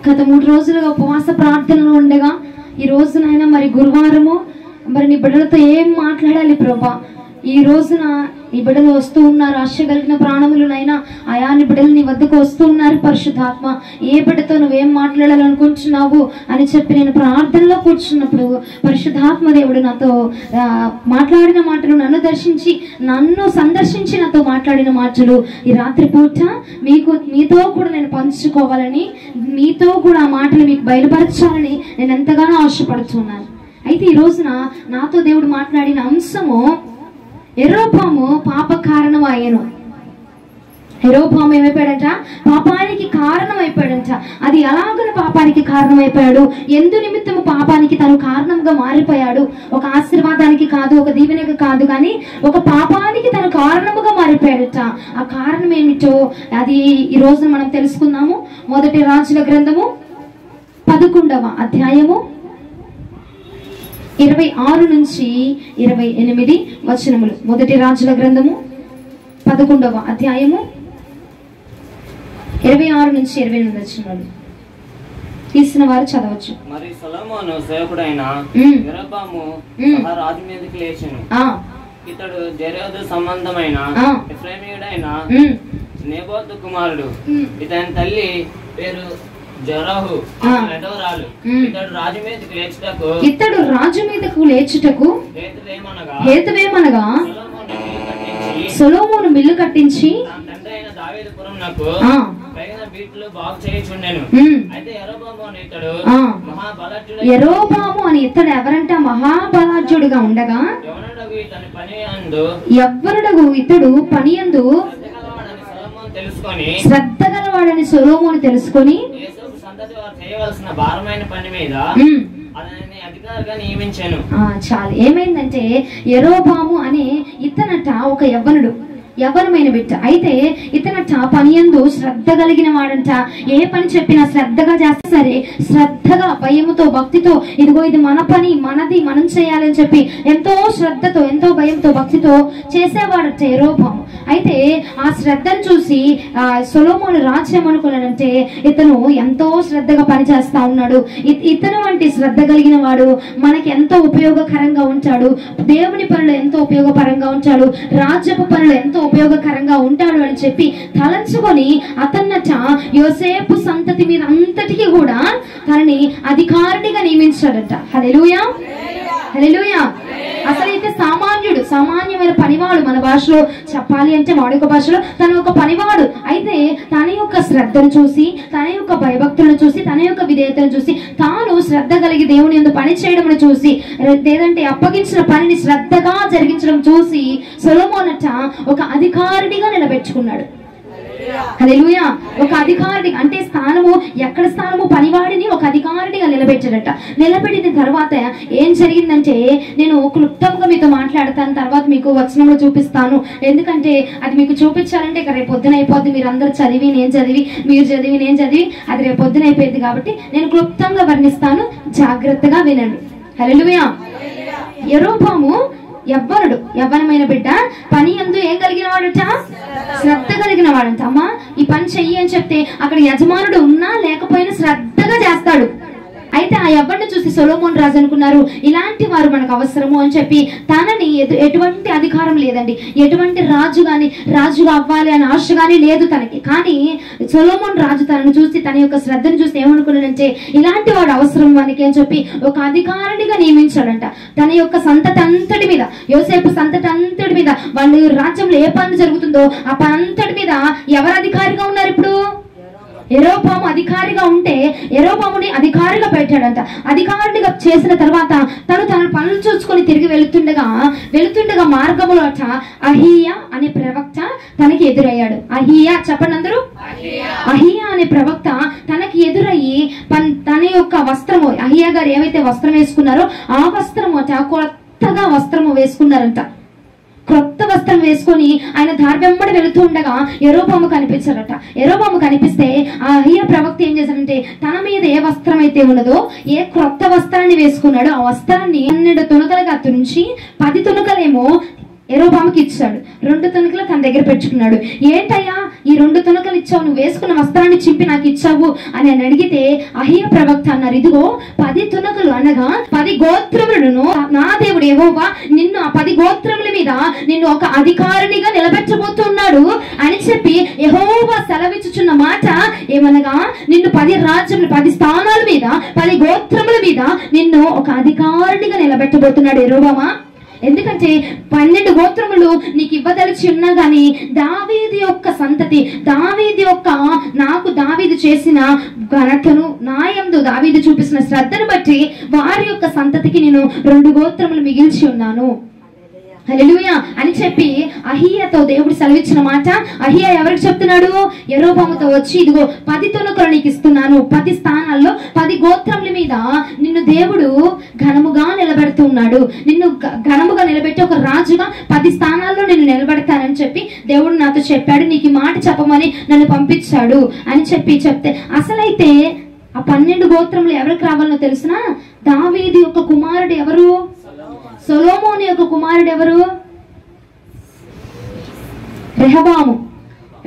గత 3 రోజులుగా ఉపవాస ప్రార్థనలు ఉండగా ఈ రోజునైనా మరి గురువారము మరి నీ బిడ్డలతో ఏం మాట్లాడాలి ప్రభా? ఈ రోజున నీ బిడ్డలు వస్తూ ఉన్నారు, ఆశ కలిగిన ప్రాణములనైనా ఆయా నీ బిడ్డలు నీ వద్దకు వస్తూ ఉన్నారు. పరిశుద్ధాత్మ, ఏ బిడ్డతో నువ్వేం మాట్లాడాలనుకుంటున్నావు అని చెప్పి నేను ప్రార్థనలో కూర్చున్నప్పుడు పరిశుద్ధాత్మ దేవుడు నాతో మాట్లాడిన మాటలు, నన్ను సందర్శించి నాతో మాట్లాడిన మాటలు ఈ రాత్రి పూట మీతో కూడా నేను పంచుకోవాలని, మీతో కూడా ఆ మాటలు మీకు బయలుపరచాలని నేను ఎంతగానో ఆశపడుతున్నాను. అయితే ఈ రోజున నాతో దేవుడు మాట్లాడిన అంశము యెరోబాము పాప కారణం అయ్యను. యెరోబాము ఏమైపోయాడంట? పాపానికి కారణం అయిపోయాడంట. అది ఎలాగన పాపానికి కారణం అయిపోయాడు? ఎందు నిమిత్తము పాపానికి తను కారణంగా మారిపోయాడు? ఒక ఆశీర్వాదానికి కాదు, ఒక దీవెనకి కాదు, కానీ ఒక పాపానికి తను కారణముగా మారిపోయాడట. ఆ కారణం ఏమిటో అది ఈ రోజున మనం తెలుసుకుందాము. మొదటి రాజుల గ్రంథము 11వ అధ్యాయము 26 నుంచి 28 వచనములు. మొదటి రాజుల గ్రంథము 11వ అధ్యాయము 26 నుంచి 28 వచనములు. తీసిన వారు చదవచ్చు. మరి సొలొమోను సేవకుడైన యెరోబాము రాజు మీదకి లేచెను. ఇతడు జెరోదు సంబంధమైన ఎఫ్రాయిమీయుడైన నెబాతు కుమారుడు. ఇతని తల్లి పేరు జెరహు, ఇతడు రాజు మీదకు లేచుటకు హేతువేమనగా సొలొమోను మిల్లు కట్టించి యెరోబాము అని ఇతడు ఎవరంట? మహాబలాఢ్యుడిగా ఉండగా ఎవ్వరుడగు ఇతడు పనియందు శ్రద్ధ గలవాడని సొలొమోను తెలుసుకొని చాలు. ఏమైందంటే యెరోబాము అనే ఇతనట ఒక యవ్వనమైన బిడ్డ. అయితే ఇతనట పనియందు శ్రద్ధ కలిగిన వాడంట. ఏ పని చెప్పినా శ్రద్ధగా చేస్తే సరే, శ్రద్ధగా భయముతో భక్తితో ఇదిగో ఇది మన పని, మనది, మనం చేయాలని చెప్పి ఎంతో శ్రద్ధతో ఎంతో భయంతో భక్తితో చేసేవాడట యెరోబాము. అయితే ఆ శ్రద్ధను చూసి సొలొమోను రాజు ఏమనుకున్నాడంటే ఇతను ఎంతో శ్రద్ధగా పనిచేస్తా ఉన్నాడు, ఇతను వంటి శ్రద్ధ కలిగిన వాడు మనకి ఎంతో ఉపయోగకరంగా ఉంటాడు, దేవుని పనులు ఎంతో ఉపయోగకరంగా ఉంటాడు, రాజ్యపు పనులు ఎంతో ఉపయోగకరంగా ఉంటాడు అని చెప్పి తలంచుకొని అతన్నట యోసేపు సంతతి మీద అంతటికి కూడా తనని అధికారినిగా నియమించాడట. హల్లెలూయా, హల్లెలూయా. అసలైతే సామాన్యమైన పనివాడు, మన భాషలో చెప్పాలి అంటే వాడుక భాషలో తన ఒక పనివాడు. అయితే తన యొక్క శ్రద్ధను చూసి, తన యొక్క భయభక్తులను చూసి, తన యొక్క విధేయతను చూసి, తాను శ్రద్ధ కలిగి దేవుని యందు పని చేయడం చూసి, లేదంటే అప్పగించిన పనిని శ్రద్ధగా జరిగించడం చూసి సొలొమోనట ఒక అధికారినిగా నిలబెట్టుకున్నాడు. హల్లెలూయా. ఒక అధికారిని అంటే స్థానము, ఎక్కడ స్థానము? పనివాడిని ఒక అధికారినిగా నిలబెట్టాడట. నిలబెట్టిన తర్వాత ఏం జరిగిందంటే నేను క్లుప్తంగా మీతో మాట్లాడతాను, తర్వాత మీకు వచనంలో చూపిస్తాను. ఎందుకంటే అది మీకు చూపించాలంటే ఇక రేపు పొద్దున అయిపోద్ది. మీరు అందరూ చదివి నేను చదివి, మీరు చదివి నేను చదివి, అది రేపు పొద్దున అయిపోయింది. కాబట్టి నేను క్లుప్తంగా వర్ణిస్తాను, జాగ్రత్తగా వినండి. హల్లెలూయా. యెరోబాము యవ్వనమైన బిడ్డ, పని యందు ఏం కలిగిన వాడట? శ్రద్ధ కలిగిన వాడంట. అమ్మా ఈ పని చెయ్యి అని చెప్తే అక్కడ యజమానుడు ఉన్నా లేకపోయినా శ్రద్ధగా చేస్తాడు. అయితే ఆ యవ్వన్ని చూసి సొలొమోను రాజు అనుకున్నారు, ఇలాంటి వారు మనకు అవసరము అని చెప్పి తనని ఎటువంటి అధికారం లేదండి, ఎటువంటి రాజుగా అవ్వాలి అని ఆశ కానీ లేదు తనకి. కానీ సొలొమోను రాజు తనను చూసి, తన యొక్క శ్రద్ధను చూసి ఏమనుకున్నాడంటే ఇలాంటి వాడు అవసరం మనకి అని చెప్పి ఒక అధికారినిగా నియమించాడంట. తన యొక్క సంతతి అంతటి మీద, యోసేపు సంతతి అంతటి మీద, వాళ్ళ రాజ్యంలో ఏ పని జరుగుతుందో ఆ పని అంతటి మీద ఎవరు అధికారిగా ఉన్నారు? ఇప్పుడు యెరోబాము అధికారిగా ఉంటే యెరోబాముని అధికారిగా పెట్టాడంట. అధికారిగా చేసిన తర్వాత తన పనులు చూసుకొని తిరిగి వెళుతుండగా మార్గములో అహీయా అనే ప్రవక్త తనకి ఎదురయ్యాడు. అహీయా చెప్పండి అందరూ. అహీయా అనే ప్రవక్త తనకి ఎదురయ్యి తన యొక్క వస్త్రము, అహీయా గారు ఏవైతే వస్త్రం వేసుకున్నారో ఆ వస్త్రము కొత్తగా వస్త్రము వేసుకున్నారంట. క్రొత్త వస్త్రం వేసుకొని ఆయన దారి వెంబడి వెళుతూ ఉండగా యెరోబాము కనిపించారట. యెరోబాము కనిపిస్తే ఆ అహీయా ప్రవక్త ఏం చేశాడంటే తన మీద ఏ వస్త్రం అయితే ఉన్నదో, ఏ క్రొత్త వస్త్రాన్ని వేసుకున్నాడో ఆ వస్త్రాన్ని 12 తునకలుగా తుంచి 10 తునకలేమో యెరోబాముకి ఇచ్చాడు. 2 తునకలు తన దగ్గర పెట్టుకున్నాడు. ఏంటయ్యా ఈ 2 తునకలు ఇచ్చావు, నువ్వు వేసుకున్న వస్త్రాన్ని చింపి నాకు ఇచ్చావు అని అడిగితే అహియా ప్రవక్త అన్నారు, ఇదిగో 10 తునకలు అనగా 10 గోత్రములను నా దేవుడు యెహోవా నిన్ను ఆ 10 గోత్రముల మీద నిన్ను ఒక అధికారినిగా నిలబెట్టబోతున్నాడు అని చెప్పి యెహోవా సెలవిచ్చుచున్న మాట ఏమనగా నిన్ను 10 రాజ్యములు 10 స్థానాల మీద 10 గోత్రముల మీద నిన్ను ఒక అధికారినిగా నిలబెట్టబోతున్నాడు యెరోబామా. ఎందుకంటే 12 గోత్రములు నీకు ఇవ్వదలిచి ఉన్నా గాని దావీదు యొక్క సంతతి, దావీదు యొక్క నాకు దావీదు చేసిన ఘనతను నా యందు దావీదు చూపిస్తున్న శ్రద్ధను బట్టి వారి యొక్క సంతతికి నేను 2 గోత్రములు మిగిల్చి ఉన్నాను. హల్లెలూయా అని చెప్పి అహియాతో దేవుడు సెలవిచ్చిన మాట. అహియా ఎవరికి చెప్తున్నాడు? యెరోబాముతో వచ్చి ఇదిగో 10 తునకలు నీకు ఇస్తున్నాను, 10 స్థానాల్లో 10 గోత్రముల మీద నిన్ను దేవుడు ఘనముగా నిలబెడుతున్నాడు, నిన్ను ఘనముగా నిలబెట్టి ఒక రాజుగా 10 స్థానాల్లో నిన్ను నిలబెడతానని చెప్పి దేవుడు నాతో చెప్పాడు, నీకు ఈ మాట చెప్పమని నన్ను పంపించాడు అని చెప్తే అసలైతే ఆ 12 గోత్రములు ఎవరికి రావాలనో తెలుసునా? దావీదు యొక్క కుమారుడు ఎవరు? సొలొమోను యొక్క కుమారుడు ఎవరు? రెహబాము.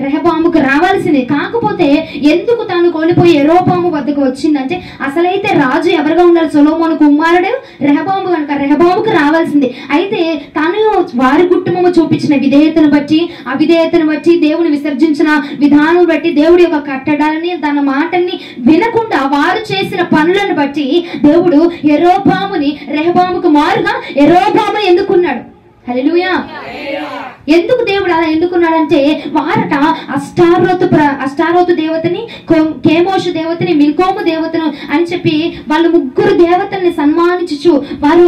రెహబాముకు రావాల్సింది. కాకపోతే ఎందుకు తాను కోల్పోయి యెరోబాము వద్దకు వచ్చిందంటే అసలైతే రాజు ఎవరుగా ఉండాలి? సొలొమోను కుమారుడు రెహబాము కనుక రెహబాముకు రావాల్సింది. అయితే తాను వారి కుటుంబము చూపించిన విధేయతను బట్టి అవిధేయతను బట్టి దేవుని విసర్జించిన విధానం బట్టి దేవుడి యొక్క కట్టడాలని తన మాటని వినకుండా వారు చేసిన పనులను బట్టి దేవుడు యెరోబాముని రెహబాముకు మారుగా యెరోబాముని ఎందుకున్నాడు? హల్లెలూయా. ఎందుకు దేవుడు అలా ఎందుకున్నాడంటే వారట అష్టారోతు దేవతని, కేమోషు దేవతని, మిల్కోము దేవతను అని చెప్పి వాళ్ళు 3 దేవతల్ని సన్మానించు వారి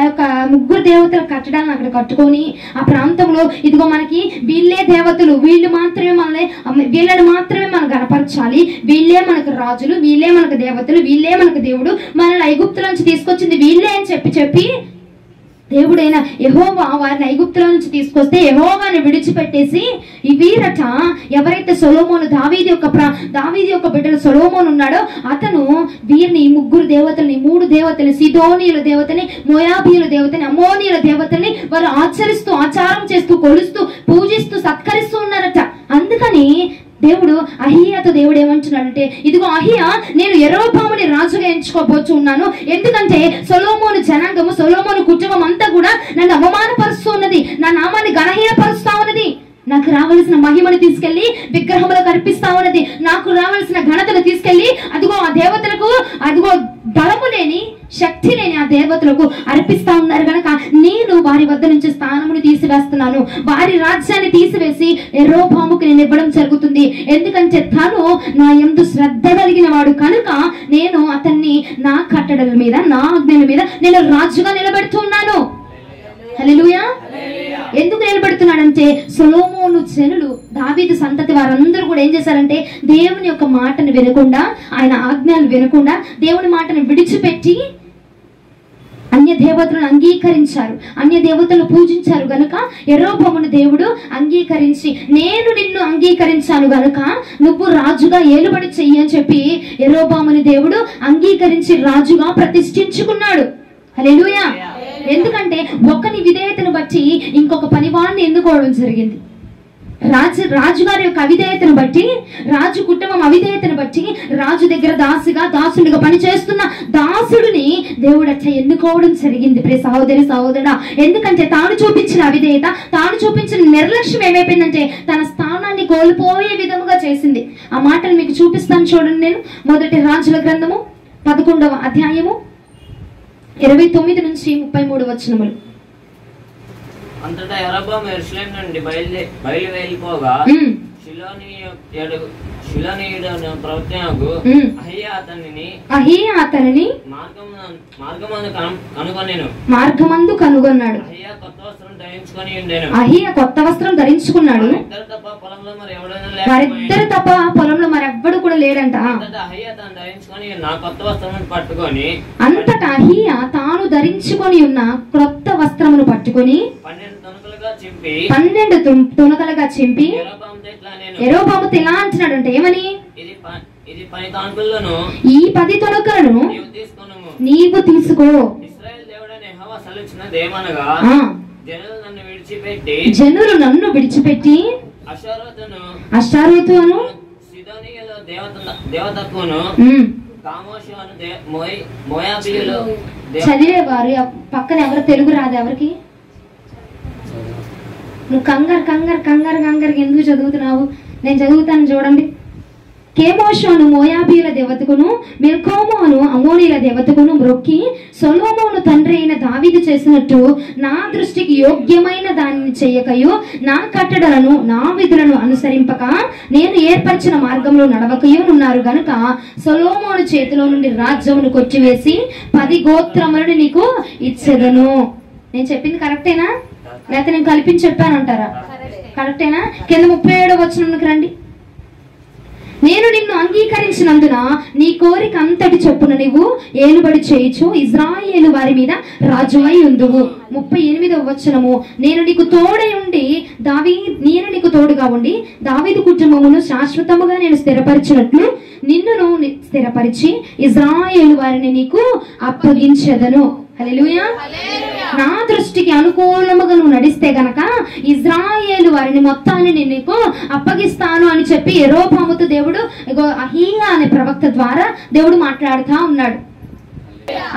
యొక్క 3 దేవతల కట్టడాన్ని అక్కడ కట్టుకొని ఆ ప్రాంతంలో ఇదిగో మనకి వీళ్ళే దేవతలు, వీళ్ళని మాత్రమే మనం గణపరచాలి, వీళ్ళే మనకు రాజులు, వీళ్ళే మనకు దేవతలు, వీళ్ళే మనకు దేవుడు, మనల్ని ఐగుప్తుల నుంచి తీసుకొచ్చింది వీళ్ళే అని చెప్పి దేవుడైన యెహోవా వారిని ఐగుప్తుల నుంచి తీసుకొస్తే యెహోవాని విడిచిపెట్టేసి ఈ వీరట ఎవరైతే సొలొమోను దావీదు యొక్క బిడ్డలు సొలొమోను ఉన్నాడో అతను వీరిని 3 దేవతల్ని 3 దేవతల్ని సిదోనీయుల దేవతని, మోయాబీయుల దేవతని, అమ్మోనీయుల దేవతల్ని వారు ఆచారం చేస్తూ కొలుస్తూ పూజిస్తూ సత్కరిస్తూ ఉన్నారట. అందుకని దేవుడు అహియాతో దేవుడు ఏమంటున్నాడంటే ఇదిగో అహియా నేను యెరోబాముని రాజుగా ఎంచుకోబోచున్నాను, ఎందుకంటే సొలొమోను జనాంగము సొలొమోను కుటుంబం అంతా కూడా నన్ను అవమానపరుస్తూ ఉన్నది, నా నామాన్ని గణహీనపరుస్తా ఉన్నది, నాకు రావాల్సిన మహిమను తీసుకెళ్లి విగ్రహములకు అర్పిస్తా ఉన్నది, నాకు రావాల్సిన ఘనతను తీసుకెళ్లి అదిగో ఆ దేవతలకు అదిగో బలము లేని శక్తి లేని ఆ దేవతలకు అర్పిస్తా ఉన్నారు కనుక నేను వారి వద్ద నుంచి స్థానమును తీసివేస్తున్నాను, వారి రాజ్యాన్ని తీసివేసి యెరోబాముకు నేను ఇవ్వడం జరుగుతుంది. ఎందుకంటే తను నా యందు శ్రద్ధ కలిగిన వాడు కనుక నేను అతన్ని నా కట్టడల మీద నా ఆజ్ఞల మీద నేను రాజుగా నిలబెడుతున్నాను. హల్లెలూయా. ఎందుకు నిలబెడుతున్నాడంటే సొలొమోను జనులు దావీదు సంతతి వారందరూ కూడా ఏం చేశారంటే దేవుని యొక్క మాటను వినకుండా, ఆయన ఆజ్ఞలు వినకుండా దేవుని మాటను విడిచిపెట్టి అన్య దేవతలను అంగీకరించారు, అన్య దేవతలను పూజించారు గనుక యెరోబామును దేవుడు అంగీకరించి నేను నిన్ను అంగీకరించాను గనుక నువ్వు రాజుగా ఏలుబడి చెయ్యి అని చెప్పి యెరోబాముని దేవుడు అంగీకరించి రాజుగా ప్రతిష్ఠించుకున్నాడు. హల్లెలూయా. ఎందుకంటే ఒకని విధేయతను బట్టి ఇంకొక పనివాడిని ఎన్నుకోవడం జరిగింది. రాజుగారి యొక్క అవిధేయతను బట్టి, రాజు కుటుంబం అవిధేయతను బట్టి రాజు దగ్గర దాసుడిగా పనిచేస్తున్న దాసుడిని దేవుడు అట్లా ఎన్నుకోవడం జరిగింది. ప్రియ సహోదరి సహోదరుడా, ఎందుకంటే తాను చూపించిన అవిధేయత, తాను చూపించిన నిర్లక్ష్యం ఏమైపోయిందంటే తన స్థానాన్ని కోల్పోయే విధముగా చేసింది. ఆ మాటలు మీకు చూపిస్తాను చూడండి. నేను 1 రాజుల గ్రంథము 11వ అధ్యాయము 29 నుంచి 33 వచనములు. అంతటా యెరోబాము యెరూషలేము నుండి బయలువెళ్ళిపోగా షిలోనీయుడైన ప్రవక్తయగు అహియా అతనిని మార్గమందు కనుగొన్నాడు. అహియా కొత్త వస్త్రం ధరించుకున్నాడు. వారిద్దరు తప్ప పొలంలో మరెవ్వడు కూడా లేడంట. అంతటా అహియా తాను ధరించుకొని ఉన్న క్రొత్త వస్త్రమును పట్టుకొని 12 తునకలుగా చింపి యెరోబాముతో ఇలా అంటున్నాడు అంటే ఏమని, ఈ 10 తునకలను నీవు తీసుకో. జనులు నన్ను విడిచిపెట్టి అష్టారోతు అను చదివేవారు పక్కన ఎవరు తెలుగు రాదు ఎవరికి? నువ్వు కంగారు ఎందుకు చదువుతున్నావు? నేను చదువుతాను చూడండి. కేమోషును మోయాబీల దేవతకును మిల్కోమోను అమోనీల దేవతకును మ్రొక్కి సొలొమోను తండ్రి అయిన దావీదు చేసినట్టు నా దృష్టికి యోగ్యమైన దానిని చేయకయు నా కట్టడలను నా విధులను అనుసరింపక నేను ఏర్పరిచిన మార్గంలో నడవకయు ఉన్నారు గనుక సొలొమోను చేతిలో నుండి రాజ్యమును కొట్టివేసి 10 గోత్రములను నీకు ఇచ్చెదను. నేను చెప్పింది కరెక్టేనా లేకపోతే నేను కల్పించి చెప్పానంటారా? కరెక్టేనా? కింద 37వ వచనంకి రండి. నేను నిన్ను అంగీకరించినందున నీ కోరిక అంతటి చొప్పున నీవు ఏలుబడి చేయుచు ఇజ్రాయేలు వారి మీద రాజువై ఉందువు. 38వ వచనము నేను నీకు తోడై ఉండి నేను నీకు తోడుగా ఉండి దావీదు కుటుంబమును శాశ్వతముగా నేను స్థిరపరిచినట్లు నిన్నును స్థిరపరిచి ఇజ్రాయేలు వారిని నీకు అప్పగించెదను. హల్లెలూయా. నా దృష్టికి అనుకూలముగా నువ్వు నడిస్తే గనక ఇజ్రాయేలు వారిని మొత్తాన్ని నేను నీకు అప్పగిస్తాను అని చెప్పి యెరోబాముతో దేవుడు అహీయా అనే ప్రవక్త ద్వారా దేవుడు మాట్లాడుతా ఉన్నాడు.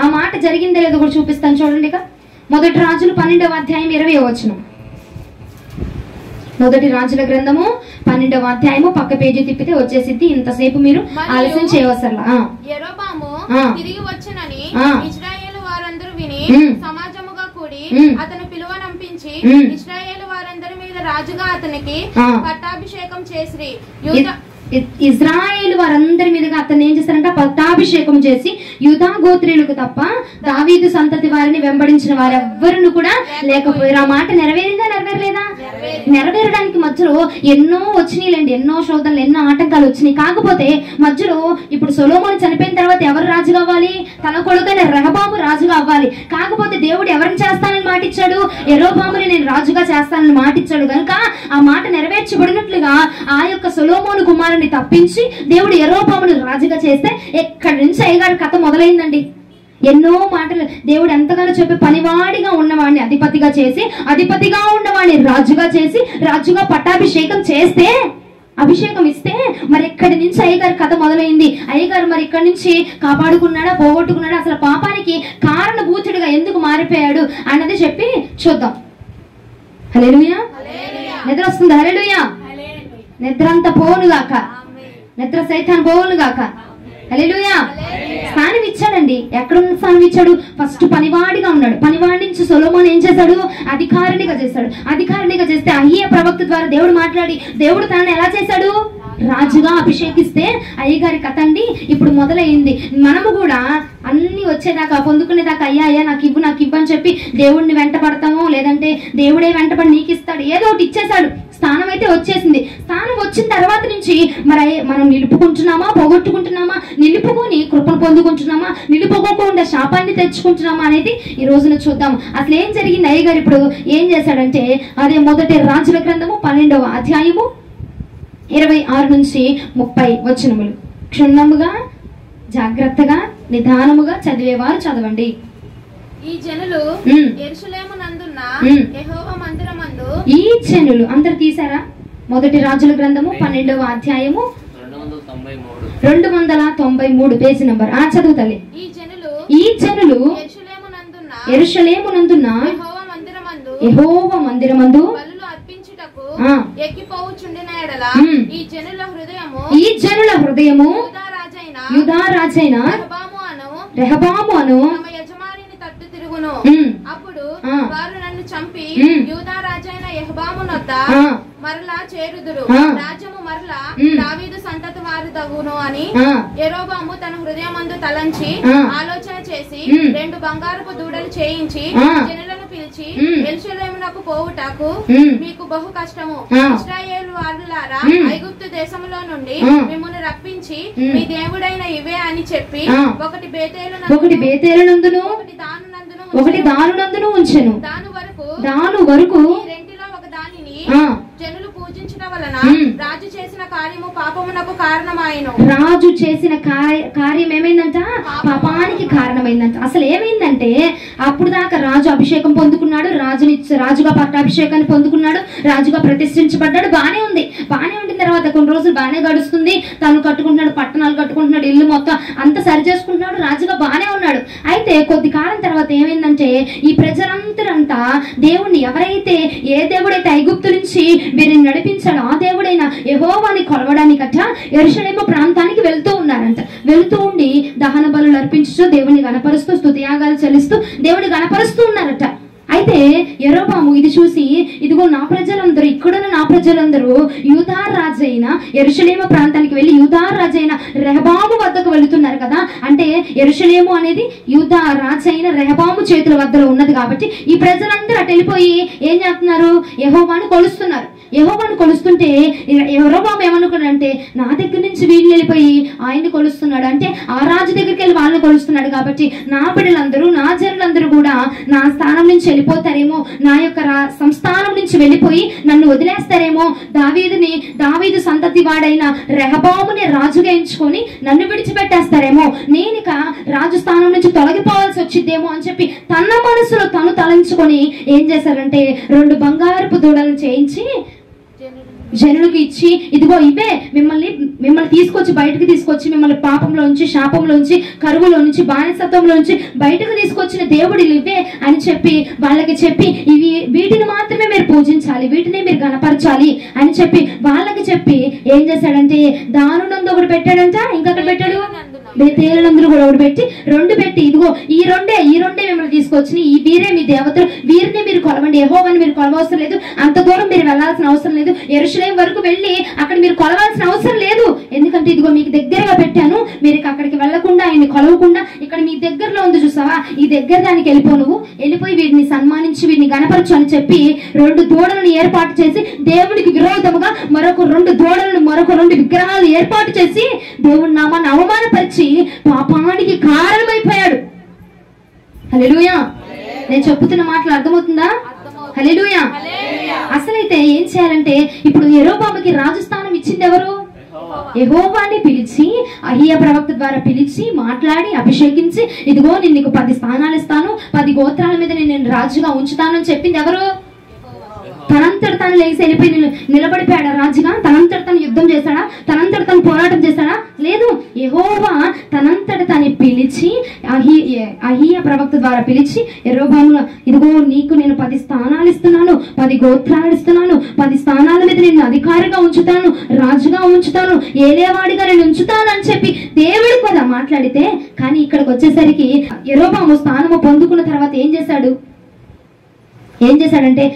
ఆ మాట జరిగిందో లేదో కూడా చూపిస్తాను చూడండి. ఇక మొదటి రాజులు 12వ అధ్యాయం 20వ వచనం. మొదటి రాజుల గ్రంథము 12వ అధ్యాయము పక్క పేజీ తిప్పితే వచ్చేసిద్ది. ఇంతసేపు మీరు ఆలస్యం చేయవసరలా. యెరోబాము తిరిగి వచ్చునని ఇశ్రాయేలు వారందరూ విని సమాజముగా కూడి అతను పిలువనంపించి ఇశ్రాయేలు వారందరి మీద రాజుగా అతనికి పట్టాభిషేకం చేసిరి. ఇజ్రాయేల్ వారందరి మీదుగా అతను ఏం చేస్తారంట? పట్టాభిషేకం చేసి యూదా గోత్రీయులకు తప్ప దావీదు సంతతి వారిని వెంబడించిన వారెవ్వరు కూడా లేకపోయారు. ఆ మాట నెరవేరిందా నెరవేరలేదా? నెరవేరడానికి మధ్యలో ఎన్నో వచ్చినాయిలేండి, ఎన్నో శోధనలు, ఎన్నో ఆటంకాలు వచ్చినాయి. కాకపోతే మధ్యలో ఇప్పుడు సొలొమోను చనిపోయిన తర్వాత ఎవరు రాజు కావాలి? తన కొడుకైన రెహబాము రాజుగా అవ్వాలి. కాకపోతే దేవుడు ఎవరిని చేస్తానని మాటిచ్చాడు? యెరోబాముని నేను రాజుగా చేస్తానని మాటిచ్చాడు. కనుక ఆ మాట నెరవేర్చబడినట్లుగా ఆ యొక్క సొలొమోను కుమారుని తప్పించి దేవుడు యెరోబామును రాజుగా చేస్తే ఎక్కడి నుంచి అయ్యగారి కథ మొదలైందండి. ఎన్నో మాటలు దేవుడు ఎంతగానో చెప్పి పనివాడిగా ఉన్నవాడిని అధిపతిగా చేసి, అధిపతిగా ఉన్నవాడిని రాజుగా చేసి, రాజుగా పట్టాభిషేకం చేస్తే, అభిషేకం ఇస్తే మరి ఎక్కడి నుంచి అయ్యగారి కథ మొదలైంది. అయ్యగారు మరి ఇక్కడి నుంచి కాపాడుకున్నాడా, పోగొట్టుకున్నాడా, అసలు పాపానికి కారణభూతుడిగా ఎందుకు మారిపోయాడు అన్నది చెప్పి చూద్దాం. హల్లెలూయా. నిద్ర వస్తుంది. హల్లెలూయా. నిద్ర అంతా పోనుగాక, నిద్ర సైతాన్ పోనుగాక. హల్లెలూయా. స్థానం ఇచ్చాడండి. ఎక్కడున్న స్థానం ఇచ్చాడు? ఫస్ట్ పనివాడిగా ఉన్నాడు. పనివాడి నుంచి సొలొమోను ఏం చేశాడు? అధికారినిగా చేశాడు. అధికారినిగా చేస్తే అహీయా ప్రవక్త ద్వారా దేవుడు మాట్లాడి దేవుడు తనని ఎలా చేశాడు? రాజుగా అభిషేకిస్తే అయ్యగారి కథ అండి ఇప్పుడు మొదలైంది. మనము కూడా అన్ని వచ్చేదాకా పొందుకునేదాకా అయ్యా నాకు ఇవ్వు అని చెప్పి దేవుడిని వెంటపడతాము. లేదంటే దేవుడే వెంటపడి నీకు ఇస్తాడు, ఏదో ఒకటి ఇచ్చేశాడు. స్థానం అయితే వచ్చేసింది. స్థానం వచ్చిన తర్వాత నుంచి మరి మనం నిలుపుకుంటున్నామా, పోగొట్టుకుంటున్నామా, నిలుపుకొని కృపను పొందుకుంటున్నామా, నిలుపుకోకుండా శాపాన్ని తెచ్చుకుంటున్నామా అనేది ఈ రోజున చూద్దాం. అసలు ఏం జరిగింది? అయ్యగారు ఇప్పుడు ఏం చేశాడంటే అదే మొదటి రాజుల గ్రంథము 12వ అధ్యాయము 26 నుంచి 30 వచనములు క్షుణ్ణముగా జాగ్రత్తగా నిదానముగా చదివేవారు చదవండి. ఈ జనులు యెరూషలేమునందున్న యెహోవా మందిరమందు ఈ జనులు అందరు తీసారా? మొదటి రాజుల గ్రంథము 12వ అధ్యాయము 293 పేజీ నంబర్. చదువుతలే. ఈ జనులు యెరూషలేమునందున్న యెహోవా మందిరమందు ఎక్కిపోవుచుండిన ఎడల ఈ జనుల హృదయము యూదా రాజైన రెహబాము అను తమ యజమానిని తట్టు తిరుగును. అప్పుడు వారు నన్ను చంపి యూదా రాజైన యెహోబామునొద్ద మరలా చేరుదురు. రాజ్యము మరలా దావీదు సంతతి వారి దగును అని యెరోబాము తన హృదయమందు తలంచి ఆలోచన చేసి 2 బంగారపు దూడలు చేయించి జనులను పిలిచి యెరూషలేమునకు పోవుటకు మీకు బహు కష్టము. ఇశ్రాయేలు వారులారా, ఐగుప్తు దేశములో నుండి మిమ్మును రప్పించి మీ దేవుడైన ఇవే అని చెప్పి ఒకటి బేతేలునందును ఒకటి దానునందును ఉంచెను. దాను వరకు రెంటిలో ఒక దానిని జనులు పూజించుట వలన రాజు చేసిన కార్యము పాపమునకు కారణమాయెను. రాజు చేసిన కార్యం ఏమైందంట? పాపానికి కారణమైందంట. అసలు ఏమైందంటే అప్పుడు దాకా రాజు అభిషేకం పొందుకున్నాడు, రాజుగా పట్టాభిషేకాన్ని పొందుకున్నాడు, రాజుగా ప్రతిష్ఠించబడ్డాడు. బానే ఉంది. బానే ఉండిన తర్వాత కొన్ని రోజులు బానే గడుస్తుంది. తను కట్టుకుంటున్నాడు, పట్టణాలు కట్టుకుంటున్నాడు, ఇల్లు మొత్తం అంతా సరి చేసుకుంటున్నాడు, రాజుగా బానే ఉన్నాడు. అయితే కొద్ది కాలం తర్వాత ఏమైందంటే ఈ ప్రజలంతరంతా దేవుణ్ణి, ఎవరైతే ఏ దేవుడైతే ఐగుప్తు నుంచి వీరిని నడిపించాడో ఆ దేవుడైన యెహోవాని కొలవడానికట యెరూషలేము ప్రాంతానికి వెళ్తూ ఉన్నారంట. వెళ్తూ ఉండి దహన బలులు అర్పించుతూ దేవుని గణపరుస్తూ స్తుతియాగాలు చెల్లిస్తూ దేవుని గణపరుస్తూ ఉన్నారట. అయితే యెరోబాము ఇది చూసి, ఇదిగో నా ప్రజలందరూ, ఇక్కడున్న నా ప్రజలందరూ యూదా రాజైన యెరూషలేము ప్రాంతానికి వెళ్ళి యూదా రాజైన రెహబాము వద్దకు వెళుతున్నారు కదా. అంటే యెరూషలేము అనేది యూదా రాజైన రెహబాము చేతుల వద్దలో ఉన్నది కాబట్టి ఈ ప్రజలందరూ అటు వెళ్ళిపోయి ఏం చేస్తున్నారు? యెహోవాను కొలుస్తున్నారు. యెహోవాను కొలుస్తుంటే యెరోబాము ఏమనుకున్నాడంటే, నా దగ్గర నుంచి వీళ్ళు వెళ్ళిపోయి ఆయన్ని కొలుస్తున్నాడు, అంటే ఆ రాజు దగ్గరికి వెళ్ళి వాళ్ళని కొలుస్తున్నాడు కాబట్టి నా బిడ్డలందరూ, నా జనులందరూ కూడా నా స్థానం నుంచి వెళ్ళిపోతారేమో, నా యొక్క సంస్థానం నుంచి వెళ్ళిపోయి నన్ను వదిలేస్తారేమో, దావీదు సంతతి వాడైన రెహబాముని రాజుగా ఎంచుకొని నన్ను విడిచిపెట్టేస్తారేమో, నేనిక రాజు స్థానం నుంచి తొలగిపోవాల్సి వచ్చిద్దేమో అని చెప్పి తన మనసులో తను తలంచుకొని ఏం చేశారంటే 2 బంగారపు దూడలను చేయించి జనులకు ఇచ్చి, ఇదిగో ఇవే మిమ్మల్ని తీసుకొచ్చి బయటకు తీసుకొచ్చి మిమ్మల్ని పాపంలోంచి, శాపంలోంచి, కరువులో నుంచి, బానిసత్వంలో నుంచి బయటకు తీసుకొచ్చిన దేవుడు ఇవే అని చెప్పి వాళ్ళకి చెప్పి, వీటిని మాత్రమే మీరు పూజించాలి, వీటిని మీరు గణపరచాలి అని చెప్పి వాళ్ళకి చెప్పి ఏం చేశాడంటే దానునందు ఒకటి పెట్టాడంట. ఇంకొకటి పెట్టాడు బేతేలందరూ కూడా ఒకటి పెట్టి 2 పెట్టి, ఇదిగో ఈ రెండే మిమ్మల్ని తీసుకొచ్చి, వీరే మీ దేవతలు, వీరిని మీరు కొలవండి, యెహోవాని మీరు కొలవవసరం లేదు, అంత దూరం మీరు వెళ్లాల్సిన అవసరం లేదు, యెరూషలేము వరకు వెళ్ళి అక్కడ మీరు కొలవాల్సిన అవసరం లేదు, ఎందుకంటే ఇదిగో మీకు దగ్గరగా పెట్టాను, మీరు అక్కడికి వెళ్లకుండా ఆయన్ని కొలవకుండా ఇక్కడ మీ దగ్గరలో ఉంది చూసావా, ఈ దగ్గర దానికి వెళ్ళిపోయి వీరిని సన్మానించి వీరిని గణపరచు అని చెప్పి 2 దూడలను ఏర్పాటు చేసి దేవుడికి విరోధముగా మరొక 2 దూడలను, మరొక 2 విగ్రహాలను ఏర్పాటు చేసి దేవుడి నామాన్ని అవమానపరిచి పాపానికి కారణమైపోయాడు. హల్లెలూయా. నేను చెప్పుతున్న మాటలు అర్థమవుతుందా? హల్లెలూయా. అసలైతే ఏం చేయాలంటే ఇప్పుడు యెరోబాముకి రాజస్థానం ఇచ్చింది ఎవరు? యెహోవాని పిలిచి, అహియా ప్రవక్త ద్వారా పిలిచి మాట్లాడి అభిషేకించి, ఇదిగో నేను నీకు 10 స్థానాలు ఇస్తాను, 10 గోత్రాల మీద నేను రాజుగా ఉంచుతానని చెప్పింది ఎవరు? తనంతట తాను లేచి వెళ్ళిపోయి నిలబడిపోయాడా రాజుగా? తనంతట తను యుద్ధం చేశాడా? తనంతట తను పోరాటం చేశాడా? లేదు. యెహోవా తనంతట తను పిలిచి అహియా ప్రవక్త ద్వారా పిలిచి, యెరోబాము ఇదిగో నీకు నేను 10 స్థానాలు ఇస్తున్నాను, 10 గోత్రాలు ఇస్తున్నాను, 10 స్థానాల మీద నేను అధికారిగా ఉంచుతాను, రాజుగా ఉంచుతాను, ఏలేవాడిగా నేను ఉంచుతాను అని చెప్పి దేవుడు కూడా మాట్లాడితే, కానీ ఇక్కడికి వచ్చేసరికి యెరోబాము స్థానము పొందుకున్న తర్వాత ఏం చేశాడంటే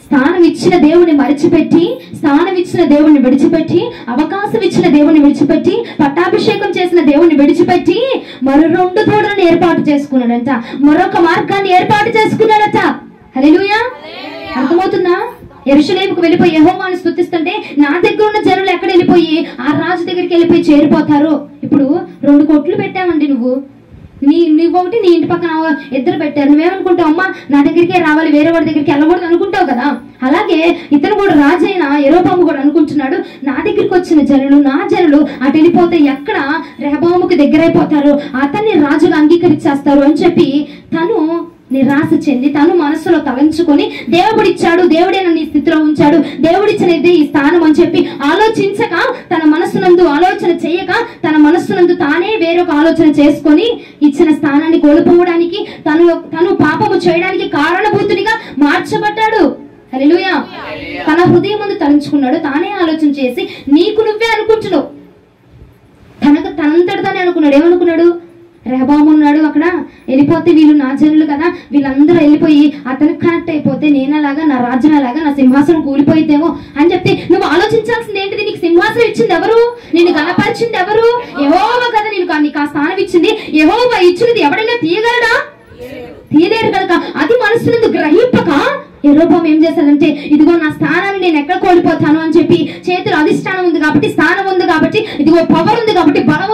స్థానం ఇచ్చిన దేవుని మరిచిపెట్టి, స్థానం ఇచ్చిన దేవుని విడిచిపెట్టి, అవకాశం ఇచ్చిన దేవుని విడిచిపెట్టి, పట్టాభిషేకం చేసిన దేవుని విడిచిపెట్టి మరో 2 దూడలను ఏర్పాటు చేసుకున్నాడంట, మరొక మార్గాన్ని ఏర్పాటు చేసుకున్నాడట. హల్లెలూయా. అర్థమవుతుందా? యెరూషలేముకు వెళ్ళిపోయి యెహోవాను స్తుతిస్తుంటే నా దగ్గర ఉన్న జనులు ఎక్కడ వెళ్ళిపోయి ఆ రాజు దగ్గరికి వెళ్ళిపోయి చేరిపోతారు. ఇప్పుడు 2 కొట్లు పెట్టామండి, నువ్వొకటి నీ ఇంటి పక్కన 2 పెట్టారు, నువ్వేమనుకుంటావు? అమ్మా నా దగ్గరికే రావాలి, వేరే వాడి దగ్గరికి వెళ్ళకూడదు అనుకుంటావు కదా. అలాగే ఇతను కూడా రాజైన యెరోబాము కూడా అనుకుంటున్నాడు, నా దగ్గరికి వచ్చిన జనులు, నా జనులు అటు వెళ్ళిపోతే ఎక్కడ రెహబాముకి దగ్గరైపోతారు, అతన్ని రాజుగా అంగీకరించేస్తారు అని చెప్పి తను నిరాశ చెంది తను మనసులో తలంచుకొని దేవుడిచ్చాడు, దేవుడే నన్ను ఈ స్థితిలో ఉంచాడు, దేవుడిచ్చినది ఈ స్థానం అని చెప్పి ఆలోచించక, తన మనస్సునందు ఆలోచన చేయక, తన మనస్సునందు తానే వేరొక ఆలోచన చేసుకొని ఇచ్చిన స్థానాన్ని కోల్పోవడానికి, తను పాపము చేయడానికి కారణభూతునిగా మార్చబడ్డాడు. హల్లెలూయా. తన హృదయం ముందు తలంచుకున్నాడు, తానే ఆలోచన చేసి నీకు నువ్వే అనుకుంటున్నావు, తనంతట తానే అనుకున్నాడు. ఏమనుకున్నాడు? రెహబాము ఉన్నాడు అక్కడ, వెళ్ళిపోతే వీళ్ళు నా జనులు కదా, వీళ్ళందరూ వెళ్ళిపోయి అతనికి కనెక్ట్ అయిపోతే నేనలాగా, నా రాజ్యం అలాగా, నా సింహాసనం కూలిపోయిద్దేమో అని చెప్పి నువ్వు ఆలోచించాల్సింది ఏంటిది? నీకు సింహాసనం ఇచ్చింది ఎవరు? నిన్ను గణపరిచింది ఎవరు? యెహోవా కదా నీకు ఆ స్థానం ఇచ్చింది. యెహోవా ఇచ్చినది ఎవడైనా తీయగలడా? తీయలేరు కనుక అది మనసునందు గ్రహింపక యెరోబాము ఏం చేశాడంటే, ఇదిగో నా స్థానాన్ని నేను ఎక్కడ కోల్పోతాను అని చెప్పి, చేతులు అధిష్టానం ఉంది కాబట్టి, స్థానం ఉంది కాబట్టి, ఇదిగో పవర్ ఉంది కాబట్టి, బలం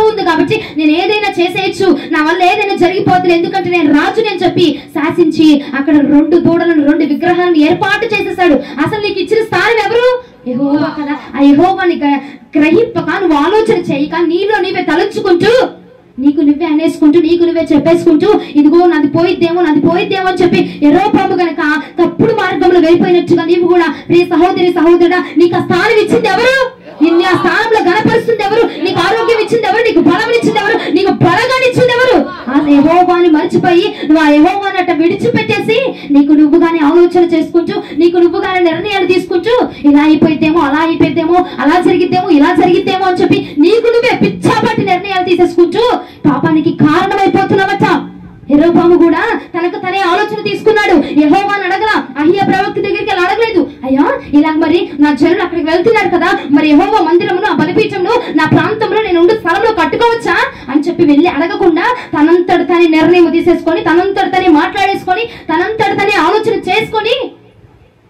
ఉంది కాబట్టి నేను ఏదైనా చేసేయచ్చు, నా వల్ల ఏదైనా జరిగిపోతుంది, ఎందుకంటే నేను రాజుని అని చెప్పి శాసించి అక్కడ 2 దూడలను, 2 విగ్రహాలను ఏర్పాటు చేసేసాడు. అసలు నీకు ఇచ్చిన స్థానం ఎవరు? యెహోవా కదా, ఆ యెహోవాని గ్రహింపక నువ్వు ఆలోచన చేయక నీలో నీవే తలంచుకుంటూ నీకు నువ్వే అనేసుకుంటూ నీకు నువ్వే చెప్పేసుకుంటూ ఇదిగో నాది పోయిద్దేమో అని చెప్పి యెరోబాము గనక తప్పుడు మార్గంలో వెళ్ళిపోయినట్టుగా నీవు కూడా ప్రియ సహోదరి సహోదరుడా నీకు ఆ స్థానం ఇచ్చింది ఎవరు? నిన్ను ఆ స్థానంలో గణపరుస్తుంది ఎవరు? నీకు ఆరోగ్యం ఇచ్చింది ఎవరు? నీకు బలం ఇచ్చింది ఎవరు? నీకు బలగాన్ని ఇచ్చింది ఎవరు? ఆ యెహోవాని మర్చిపోయి నువ్వు ఆ యెహోవాని అట్ట విడిచిపెట్టేసి నీకు నువ్వుగానే ఆలోచన చేసుకుంటూ నీకు నువ్వుగానే నిర్ణయాలు తీసుకుంటూ ఇలా అయిపోయిద్దేమో అలా అయిపోయిద్దేమో అలా జరిగిద్దేమో ఇలా జరిగిద్దేమో అని చెప్పి నీకు నువ్వే పిచ్చాపట్టి నిర్ణయాలు తీసేసుకుంటూ పాపానికి కారణమైపోతున్నావట. యెరోబాము కూడా తనకు తనే ఆలోచన తీసుకున్నాడు. యెహోవాని అడగలా, అహియా ప్రవక్త దగ్గరికి వెళ్ళి అడగలేదు. అయ్యా ఇలా మరి నా జనులు అక్కడికి వెళ్తున్నారు కదా, మరి యెహోవా మందిరమును ఆ బలిపీఠంను నా ప్రాంతంలో నేను ఉండే స్థలంలో కట్టుకోవచ్చా అని చెప్పి వెళ్ళి అడగకుండా తనంతట తనే నిర్ణయం తీసేసుకొని తనంతట తనే మాట్లాడేసుకొని తనంతట తనే ఆలోచన చేసుకొని